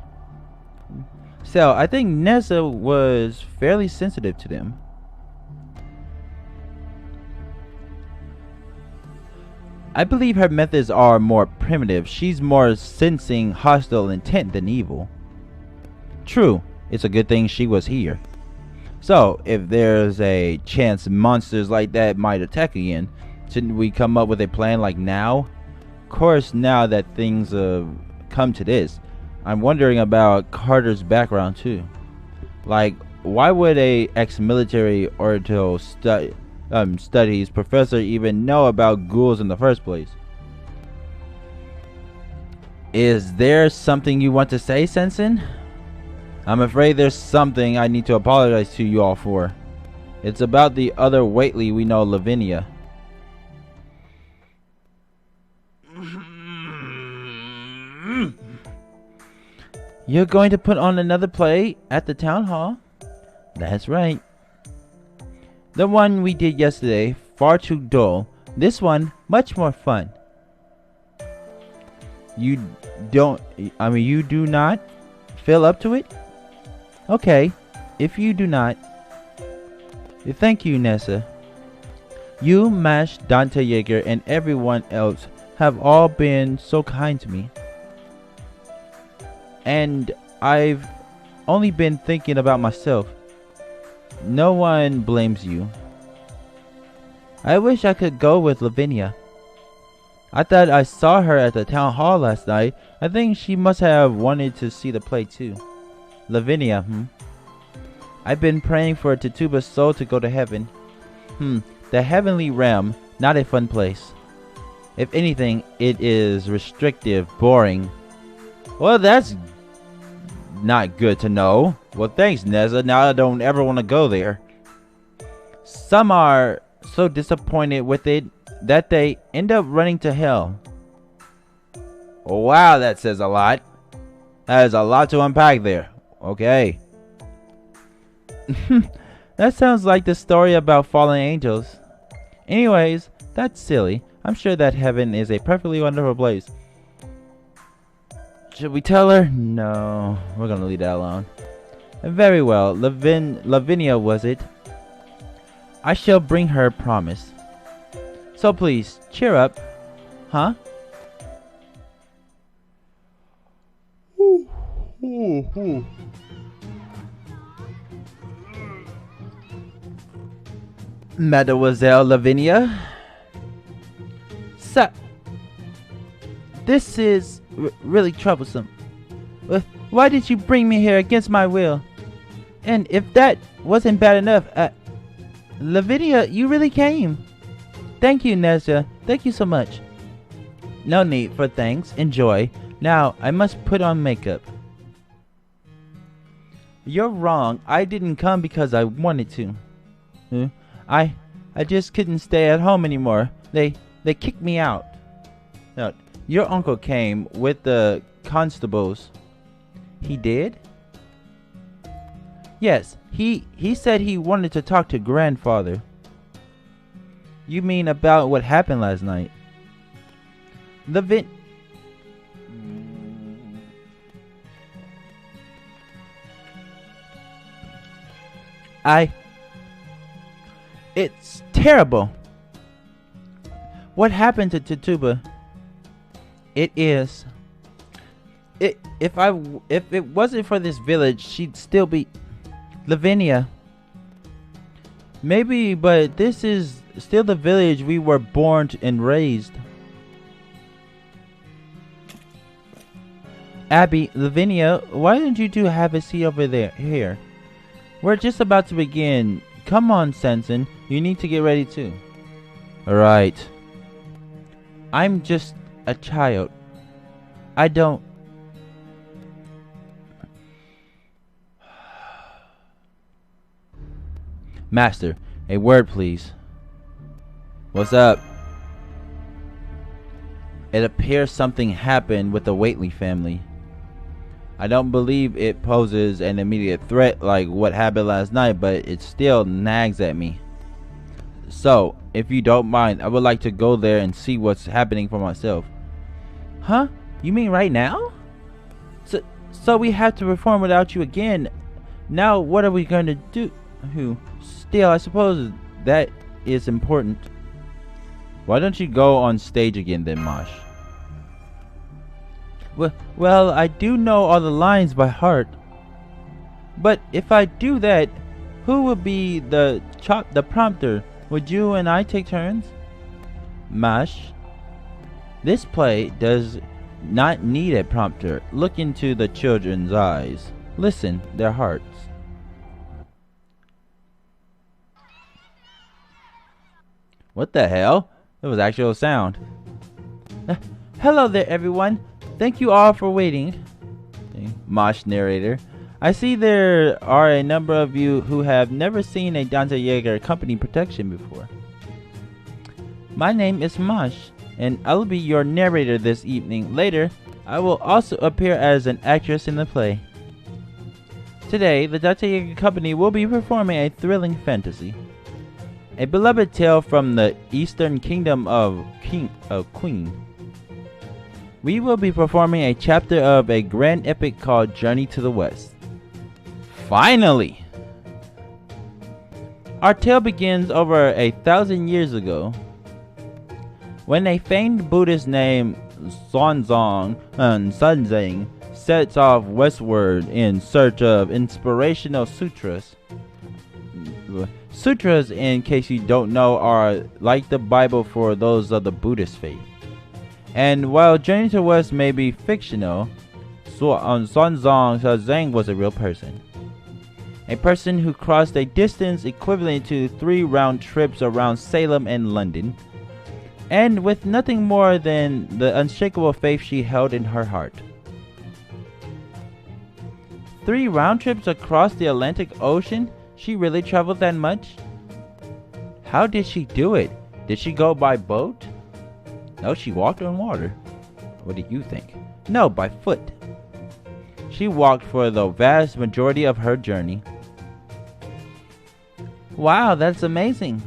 So, I think Nessa was fairly sensitive to them. I believe her methods are more primitive. She's more sensing hostile intent than evil. True, it's a good thing she was here. So, if there's a chance monsters like that might attack again, shouldn't we come up with a plan like now? Of course, now that things have come to this, I'm wondering about Carter's background too. Like, why would a ex-military Heretical studies professor even know about ghouls in the first place? Is there something you want to say, Sensen? I'm afraid there's something I need to apologize to you all for. It's about the other Whately we know, Lavinia. You're going to put on another play at the town hall? That's right. The one we did yesterday, far too dull. This one, much more fun. You do not feel up to it? Okay, if you do not. Thank you, Nessa. You, Mash, Dante Yeager, and everyone else have all been so kind to me. And I've only been thinking about myself. No one blames you. I wish I could go with Lavinia. I thought I saw her at the town hall last night. I think she must have wanted to see the play too. Lavinia, I've been praying for Tituba's soul to go to heaven. The heavenly realm, not a fun place. If anything, it is restrictive, boring. Well, that's not good to know. Well, thanks, Neza. Now I don't ever want to go there. Some are so disappointed with it that they end up running to hell. Wow, that says a lot. That is a lot to unpack there. Okay. That sounds like the story about fallen angels. Anyways, that's silly. I'm sure that heaven is a perfectly wonderful place. Should we tell her? No, we're gonna leave that alone. Very well. Lavinia was it? I shall bring her, promise. So please, cheer up. Huh? Mademoiselle Lavinia. So, this is really troublesome. Why did you bring me here against my will? And if that wasn't bad enough, Lavinia, you really came. Thank you, Nezha. Thank you so much. No need for thanks. Enjoy. Now, I must put on makeup. You're wrong. I didn't come because I wanted to. I just couldn't stay at home anymore. They kicked me out. No, your uncle came with the constables. He did? Yes, he said he wanted to talk to grandfather. You mean about what happened last night? It's terrible. What happened to Tituba? If it wasn't for this village, she'd still be Lavinia. Maybe, but this is still the village we were born and raised. Abby, Lavinia, why don't you two have a seat over there? Here. We're just about to begin. Come on, Sensen. You need to get ready too. Alright. I'm just a child. I don't... Master, a word please. What's up? It appears something happened with the Waitley family. I don't believe it poses an immediate threat like what happened last night, but it still nags at me. So, if you don't mind, I would like to go there and see what's happening for myself. Huh? You mean right now? So we have to perform without you again. Now what are we going to do? Still, I suppose that is important. Why don't you go on stage again then, Mosh? Well, I do know all the lines by heart. But if I do that, who will be the prompter? Would you and I take turns? Mosh, this play does not need a prompter. Look into the children's eyes. Listen, their hearts. What the hell? It was actual sound. Hello there, everyone. Thank you all for waiting. Mosh narrator. I see there are a number of you who have never seen a Dante Jaeger company production before. My name is Mosh, and I'll be your narrator this evening. Later, I will also appear as an actress in the play. Today, the Dante Jaeger company will be performing a thrilling fantasy. A beloved tale from the Eastern Kingdom of Queen. We will be performing a chapter of a grand epic called Journey to the West. Finally! Our tale begins over 1,000 years ago, when a famed Buddhist named Xuanzang sets off westward in search of inspirational sutras. Sutras, in case you don't know, are like the Bible for those of the Buddhist faith. And while Journey to the West may be fictional, Xuanzang was a real person. A person who crossed a distance equivalent to 3 round trips around Salem and London, and with nothing more than the unshakable faith she held in her heart. 3 round trips across the Atlantic Ocean? She really traveled that much? How did she do it? Did she go by boat? No, she walked on water. What do you think? No, by foot. She walked for the vast majority of her journey. Wow, that's amazing.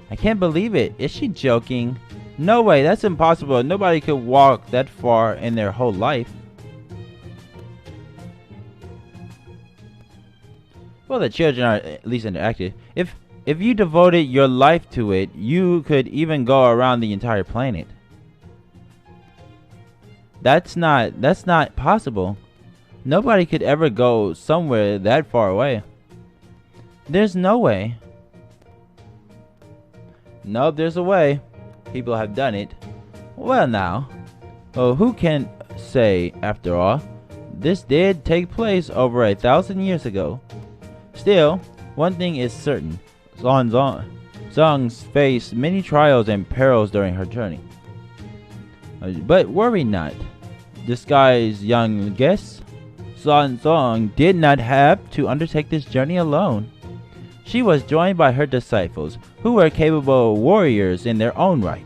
I can't believe it. Is she joking? No way, that's impossible. Nobody could walk that far in their whole life. Well, the children are at least interactive. If you devoted your life to it, you could even go around the entire planet. That's not possible. Nobody could ever go somewhere that far away. There's no way. Nope, there's a way. People have done it. Well now, who can say, after all, this did take place over 1,000 years ago. Still, one thing is certain. Zong's faced many trials and perils during her journey. But worry not, disguised young guest. Zong did not have to undertake this journey alone. She was joined by her disciples, who were capable warriors in their own right.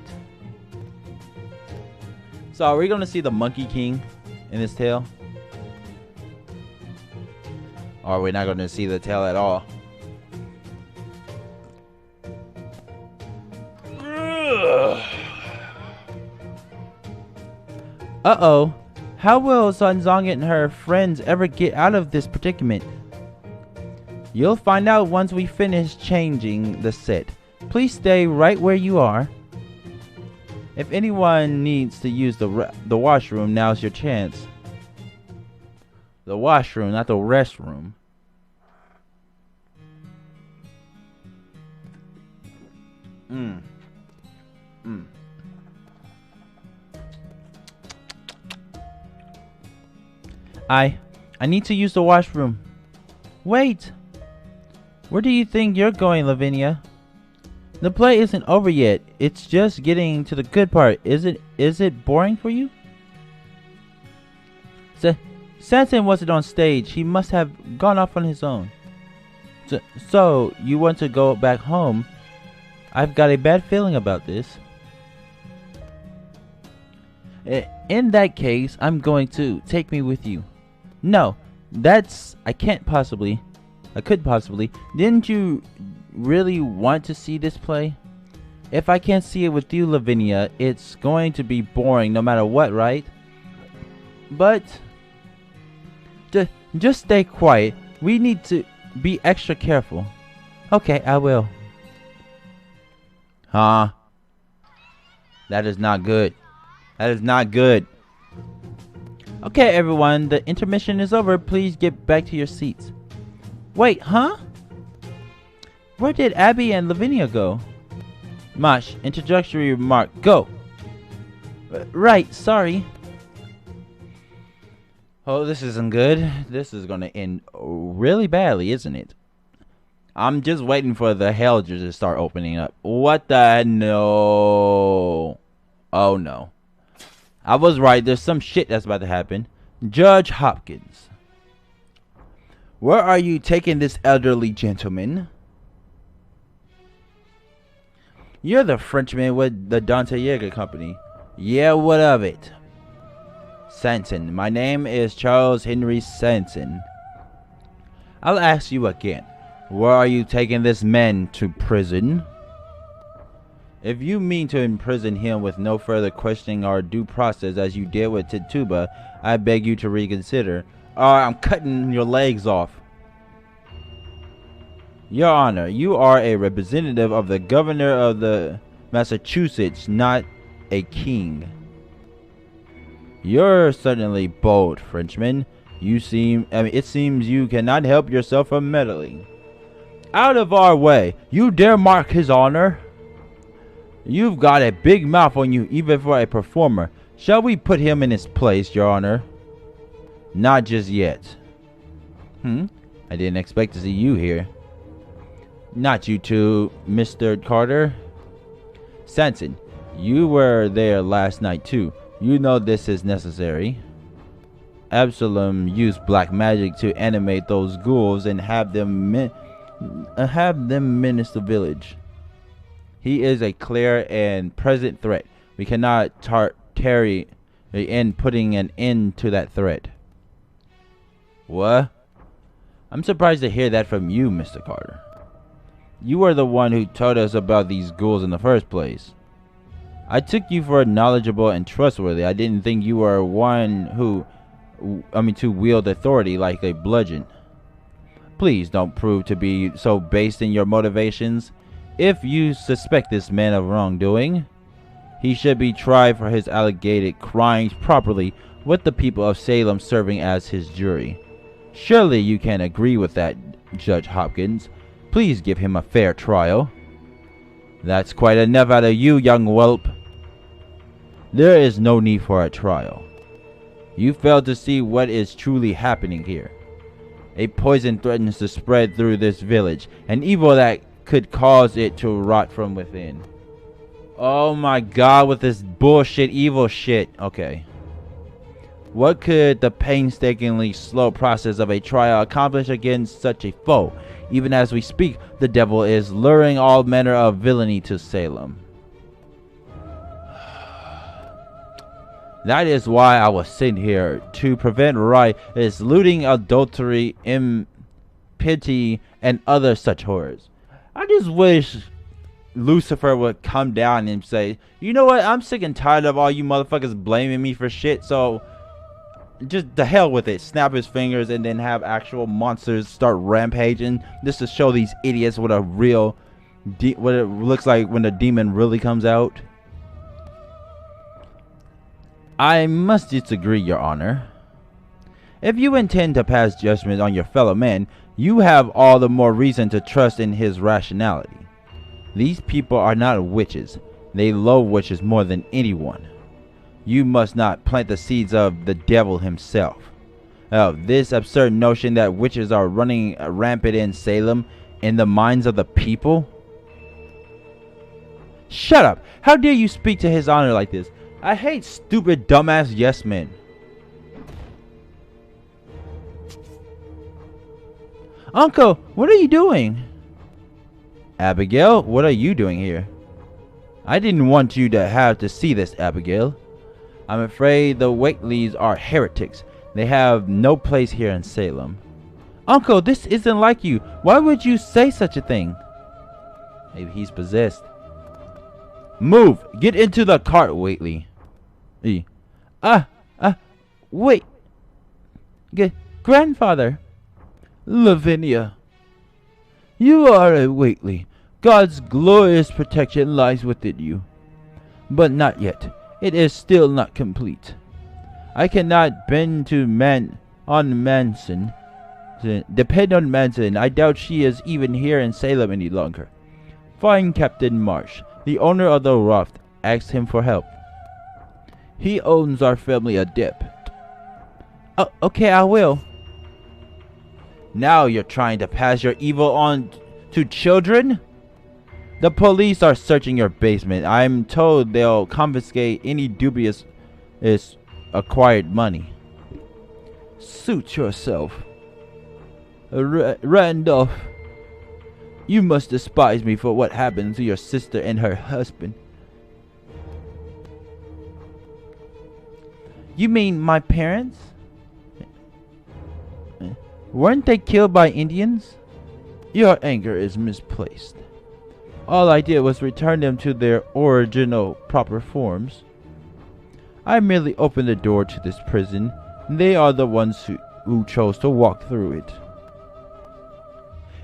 So are we going to see the Monkey King in this tale? Or are we not going to see the tale at all? Uh-oh. How will Sun Zong and her friends ever get out of this predicament? You'll find out once we finish changing the set. Please stay right where you are. If anyone needs to use the washroom, now's your chance. The washroom, not the restroom. I need to use the washroom. Wait! Where do you think you're going, Lavinia? The play isn't over yet. It's just getting to the good part. Is it boring for you? Sanson wasn't on stage. He must have gone off on his own. So you want to go back home? I've got a bad feeling about this. In that case, I'm going to take me with you. No, I could possibly. Didn't you really want to see this play? If I can't see it with you, Lavinia, it's going to be boring no matter what, right? But just stay quiet. We need to be extra careful. Okay, I will. Huh? That is not good. That is not good. Okay, everyone, the intermission is over. Please get back to your seats. Wait, huh? Where did Abby and Lavinia go? Mosh, introductory remark, go. Right, sorry. Oh, this isn't good. This is gonna end really badly, isn't it? I'm just waiting for the Helgers to start opening up. What the no? Oh no. I was right, there's some shit that's about to happen. Judge Hopkins. Where are you taking this elderly gentleman? You're the Frenchman with the Dante Yeager Company. Yeah, what of it? Sanson. My name is Charles Henry Sanson. I'll ask you again. Where are you taking this man to prison? If you mean to imprison him with no further questioning or due process as you did with Tituba, I beg you to reconsider, or I'm cutting your legs off. Your Honor, you are a representative of the governor of the Massachusetts, not a king. You're certainly bold, Frenchman. It seems you cannot help yourself from meddling. Out of our way! You dare mark his honor? You've got a big mouth on you, even for a performer. Shall we put him in his place, Your Honor? Not just yet. I didn't expect to see you here. Not you too, Mr. Carter. Sanson, you were there last night too. You know this is necessary. Absalom used black magic to animate those ghouls and have them menace the village. He is a clear and present threat. We cannot tarry in putting an end to that threat. What? I'm surprised to hear that from you, Mr. Carter. You were the one who told us about these ghouls in the first place. I took you for knowledgeable and trustworthy. I didn't think you were one to wield authority like a bludgeon. Please don't prove to be so based in your motivations. If you suspect this man of wrongdoing, he should be tried for his alleged crimes properly, with the people of Salem serving as his jury. Surely you can agree with that, Judge Hopkins. Please give him a fair trial. That's quite enough out of you, young whelp. There is no need for a trial. You fail to see what is truly happening here. A poison threatens to spread through this village, an evil that could cause it to rot from within. Oh my god, with this bullshit evil shit. Okay. What could the painstakingly slow process of a trial accomplish against such a foe? Even as we speak, the devil is luring all manner of villainy to Salem. That is why I was sent here, to prevent riot, looting, adultery, impiety, and other such horrors. I just wish Lucifer would come down and say, you know what, I'm sick and tired of all you motherfuckers blaming me for shit, so just the hell with it. Snap his fingers and then have actual monsters start rampaging, just to show these idiots what a real what it looks like when the demon really comes out. I must disagree, Your Honor. If you intend to pass judgment on your fellow men, you have all the more reason to trust in his rationality. These people are not witches. They loathe witches more than anyone. You must not plant the seeds of the devil himself. This absurd notion that witches are running rampant in Salem in the minds of the people? Shut up! How dare you speak to his honor like this? I hate stupid dumbass yes men. Uncle, what are you doing? Abigail, what are you doing here? I didn't want you to have to see this, Abigail. I'm afraid the Whateleys are heretics. They have no place here in Salem. Uncle, this isn't like you. Why would you say such a thing? Maybe he's possessed. Move! Get into the cart, Whateley. Wait. Grandfather. Lavinia. You are a Whateley. God's glorious protection lies within you. But not yet. It is still not complete. I cannot bend to Manson. Depend on Manson. I doubt she is even here in Salem any longer. Find Captain Marsh, the owner of the raft. Ask him for help. He owns our family a debt. Oh, okay, I will. Now you're trying to pass your evil on to children? The police are searching your basement. I'm told they'll confiscate any dubious acquired money. Suit yourself. Randolph, you must despise me for what happened to your sister and her husband. You mean my parents? Weren't they killed by Indians? Your anger is misplaced. All I did was return them to their original proper forms. I merely opened the door to this prison. They are the ones who chose to walk through it.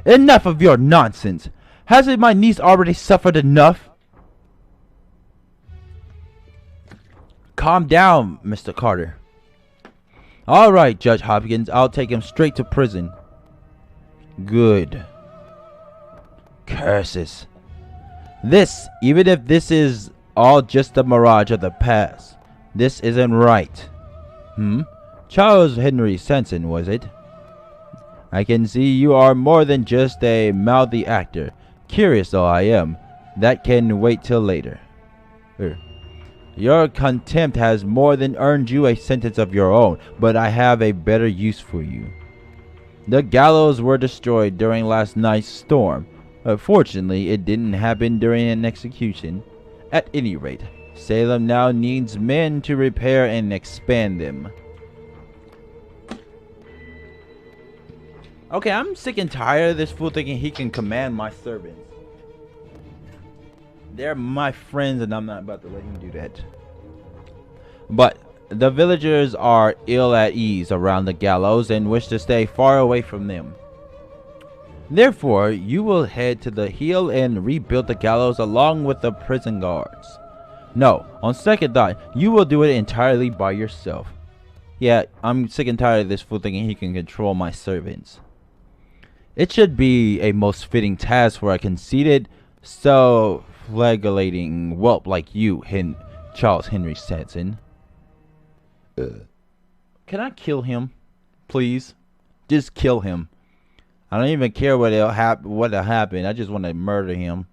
Enough of your nonsense! Hasn't my niece already suffered enough? Calm down, Mr. Carter. Alright, Judge Hopkins, I'll take him straight to prison. Good. Curses. Even if this is all just a mirage of the past, this isn't right. Charles Henry Sanson, was it? I can see you are more than just a mouthy actor. Curious though I am, that can wait till later. Your contempt has more than earned you a sentence of your own, but I have a better use for you. The gallows were destroyed during last night's storm. Fortunately, it didn't happen during an execution. At any rate, Salem now needs men to repair and expand them. Okay, I'm sick and tired of this fool thinking he can command my servants. They're my friends and I'm not about to let him do that. But the villagers are ill at ease around the gallows and wish to stay far away from them. Therefore, you will head to the hill and rebuild the gallows along with the prison guards. No, on second thought, you will do it entirely by yourself. Yeah, I'm sick and tired of this fool thinking he can control my servants. It should be a most fitting task for a conceited, flagellating whelp like you, Charles Henry Sanson. Can I kill him, please? Just kill him. I don't even care what'll happen. I just want to murder him.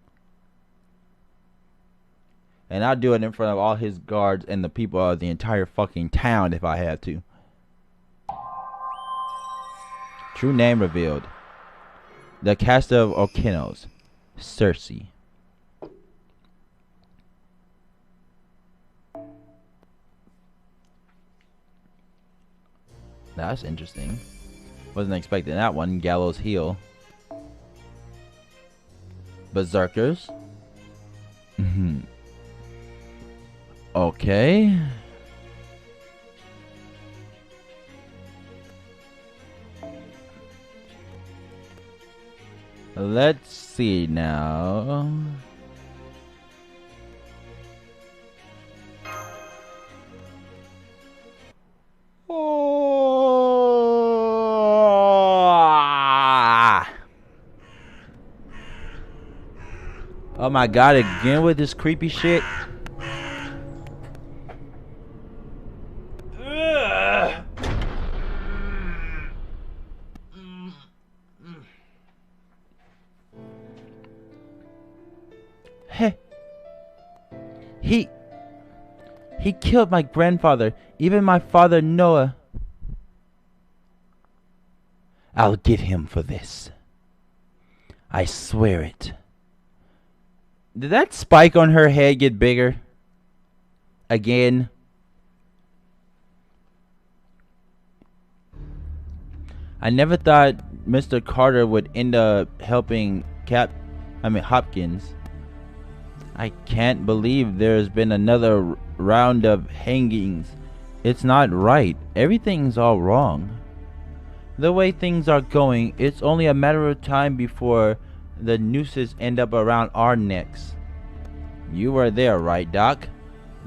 And I'll do it in front of all his guards and the people of the entire fucking town if I had to. True name revealed. The cast of Okinos. Cersei. That's interesting. Wasn't expecting that one. Gallows Heel. Berserkers. Okay. Let's see now. Oh my god, again with this creepy shit. He killed my grandfather, even my father Noah. I'll get him for this. I swear it. Did that spike on her head get bigger? Again? I never thought Mr. Carter would end up helping Hopkins. I can't believe there's been another round of hangings. It's not right. Everything's all wrong. The way things are going, it's only a matter of time before the nooses end up around our necks. You were there, right, Doc?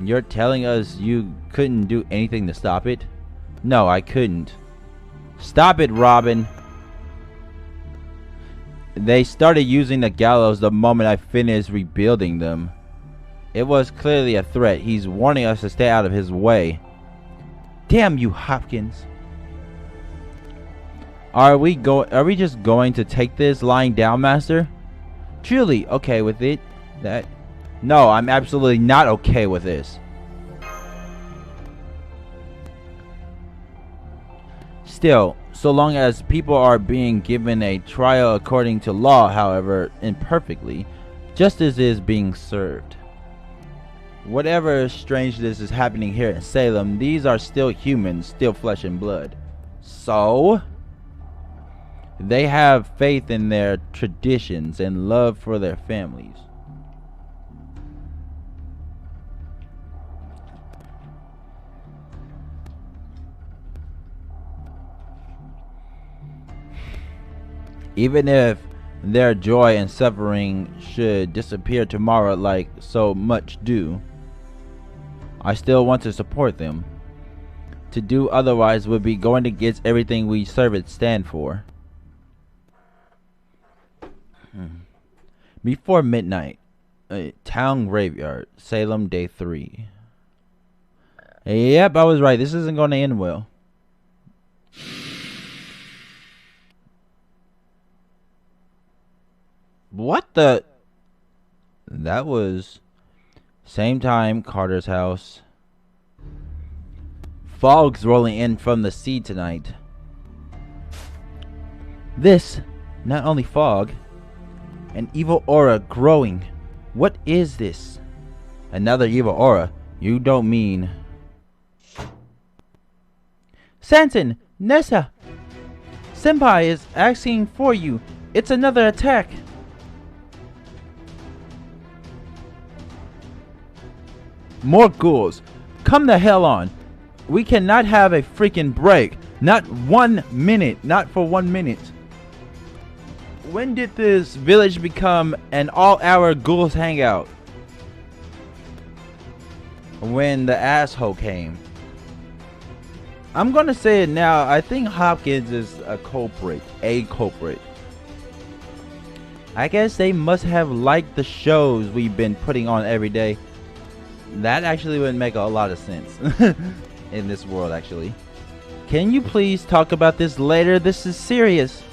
You're telling us you couldn't do anything to stop it? No, I couldn't. Stop it, Robin. They started using the gallows the moment I finished rebuilding them. It was clearly a threat. He's warning us to stay out of his way. Damn you, Hopkins. Are we just going to take this lying down, Master? Truly okay with it? No, I'm absolutely not okay with this. Still, so long as people are being given a trial according to law, however imperfectly, justice is being served. Whatever strangeness is happening here in Salem, these are still humans, still flesh and blood. So, they have faith in their traditions and love for their families. Even if their joy and suffering should disappear tomorrow like so much do, I still want to support them. To do otherwise would be going against everything we servants stand for. Before midnight, town graveyard, Salem, day 3. Yep, I was right. This isn't going to end well. What the? That was same time, Carter's house. Fog's rolling in from the sea tonight. This, not only fog, an evil aura growing. What is this? Another evil aura? You don't mean... Sanson! Nessa! Senpai is asking for you. It's another attack. More ghouls. Come the hell on. We cannot have a freaking break. Not 1 minute. Not for 1 minute. When did this village become an all-hour ghouls hangout? When the asshole came. I'm gonna say it now. I think Hopkins is a culprit. I guess they must have liked the shows we've been putting on every day. That actually would make a lot of sense in this world, actually. Can you please talk about this later? This is serious.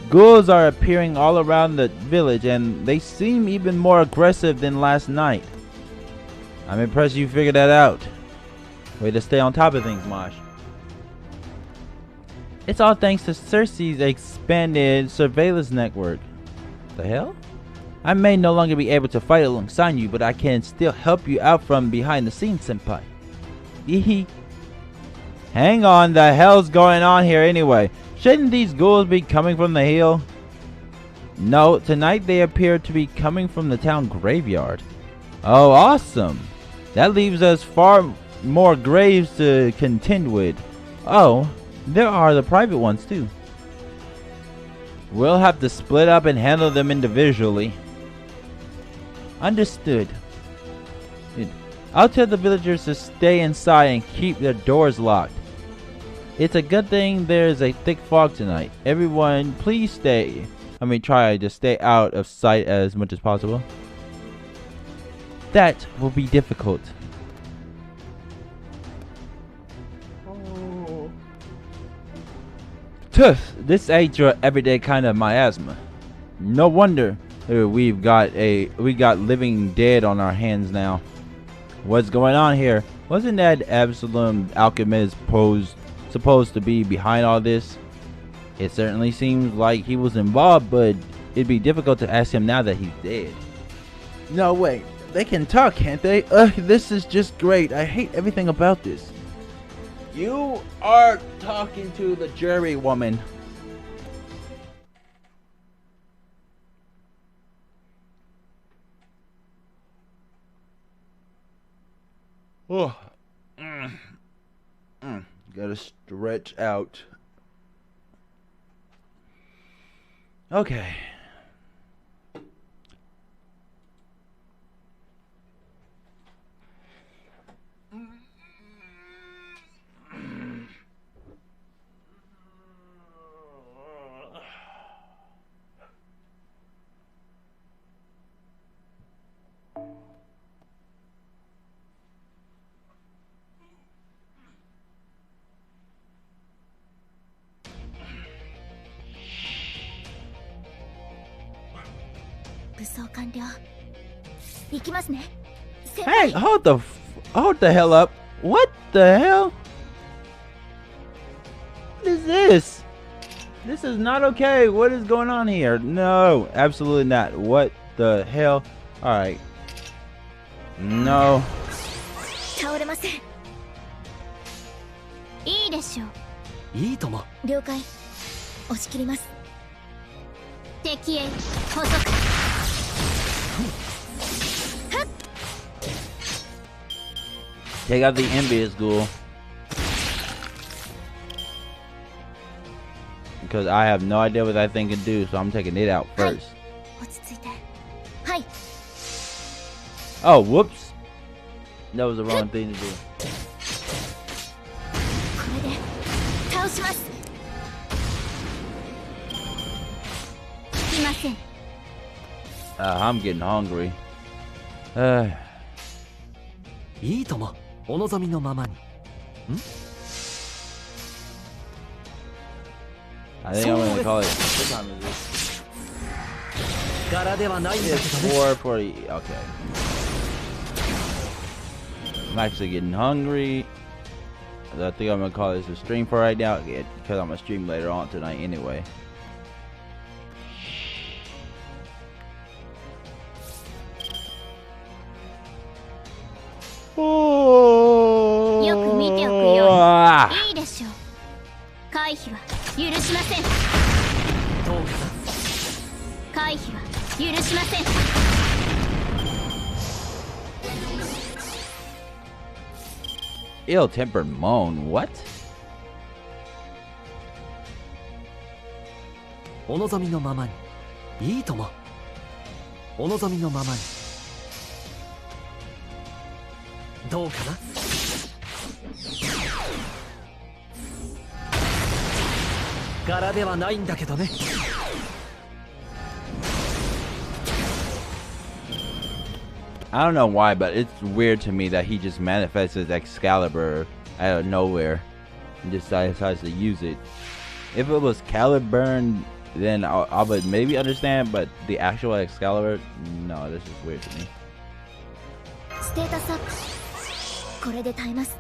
Ghouls are appearing all around the village, and they seem even more aggressive than last night. I'm impressed you figured that out. Way to stay on top of things, Mosh. It's all thanks to Cersei's expanded surveillance network. The hell? I may no longer be able to fight alongside you, but I can still help you out from behind the scenes, senpai. Hee. Hang on, the hell's going on here anyway? Shouldn't these ghouls be coming from the hill? No, tonight they appear to be coming from the town graveyard. Oh, awesome. That leaves us far more graves to contend with. Oh, there are the private ones too. We'll have to split up and handle them individually. Understood. I'll tell the villagers to stay inside and keep their doors locked. It's a good thing there's a thick fog tonight. Everyone, please try to stay out of sight as much as possible. That will be difficult. Tuff, this ain't your everyday kind of miasma. No wonder we got living dead on our hands now. What's going on here? Wasn't that Absalom alchemist supposed to be behind all this? It certainly seems like he was involved, but it'd be difficult to ask him now that he's dead. No, wait. They can talk, can't they? This is just great. I hate everything about this. You are talking to the jury woman. Oh. Gotta stretch out. Okay. Hey, hold the hell up. What the hell? What is this? This is not okay. What is going on here? No, absolutely not. What the hell? Alright. No. Take out the envious ghoul. Because I have no idea what that thing can do, so I'm taking it out first. Oh, whoops. That was the wrong thing to do. I'm getting hungry. I think I'm gonna call it. What time is this? It's 4:40. Okay. I'm actually getting hungry. I think I'm gonna call this a stream for right now, because I'm gonna stream later on tonight anyway. Ill-tempered moan. What? I don't know why, but it's weird to me that he just manifests his Excalibur out of nowhere and just decides to use it. If it was Caliburn, then I would maybe understand, but the actual Excalibur, no, this is weird to me. ステータスアップ。これで耐えます。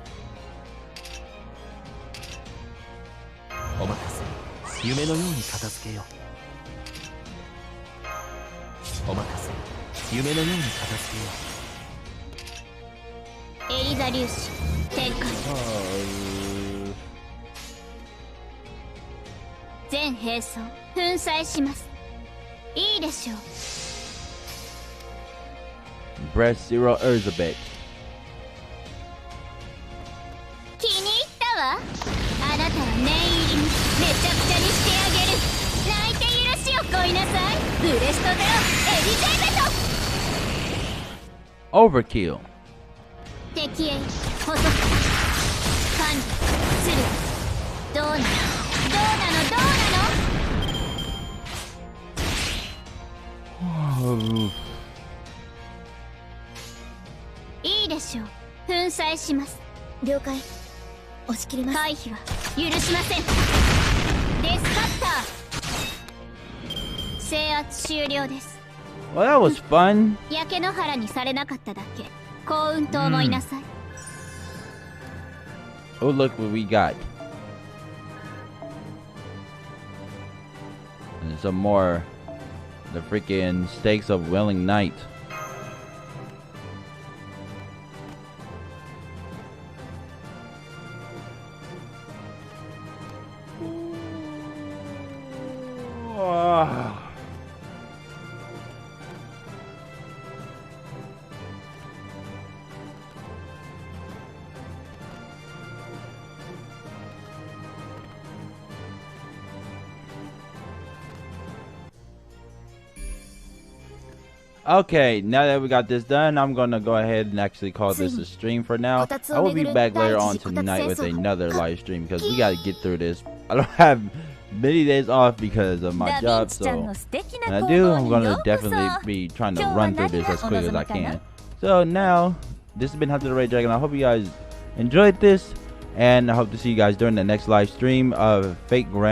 お任せ。夢のように片付けよう。お任せ。夢のように片付けよう。エリザ粒子展開。全兵装粉砕します。いいでしょう。Breast Zero Elizabeth. 気に入ったわ。あなたは念入りにめちゃくちゃにしてあげる。泣いて許しをこいなさい。ブレストゼロエリゼーベト。 Overkill. 敵へ補足管理する。どうなのどうなのどうなの。いいでしょう。粉砕します。了解。押し切ります。回避は許しません。デスカッター制圧終了です。 Well, that was fun. 焼け野原にされなかっただけ幸運と思いなさい。Oh, look what we got. And some more. The freaking stakes of Willing Knight. Okay, now that we got this done, I'm gonna go ahead and actually call this a stream for now. I will be back later on tonight with another live stream because we gotta get through this. I don't have many days off because of my job, so when I do, I'm gonna definitely be trying to run through this as quick as I can. So now, this has been Hunter the Red Dragon. I hope you guys enjoyed this, and I hope to see you guys during the next live stream of Fate Grand.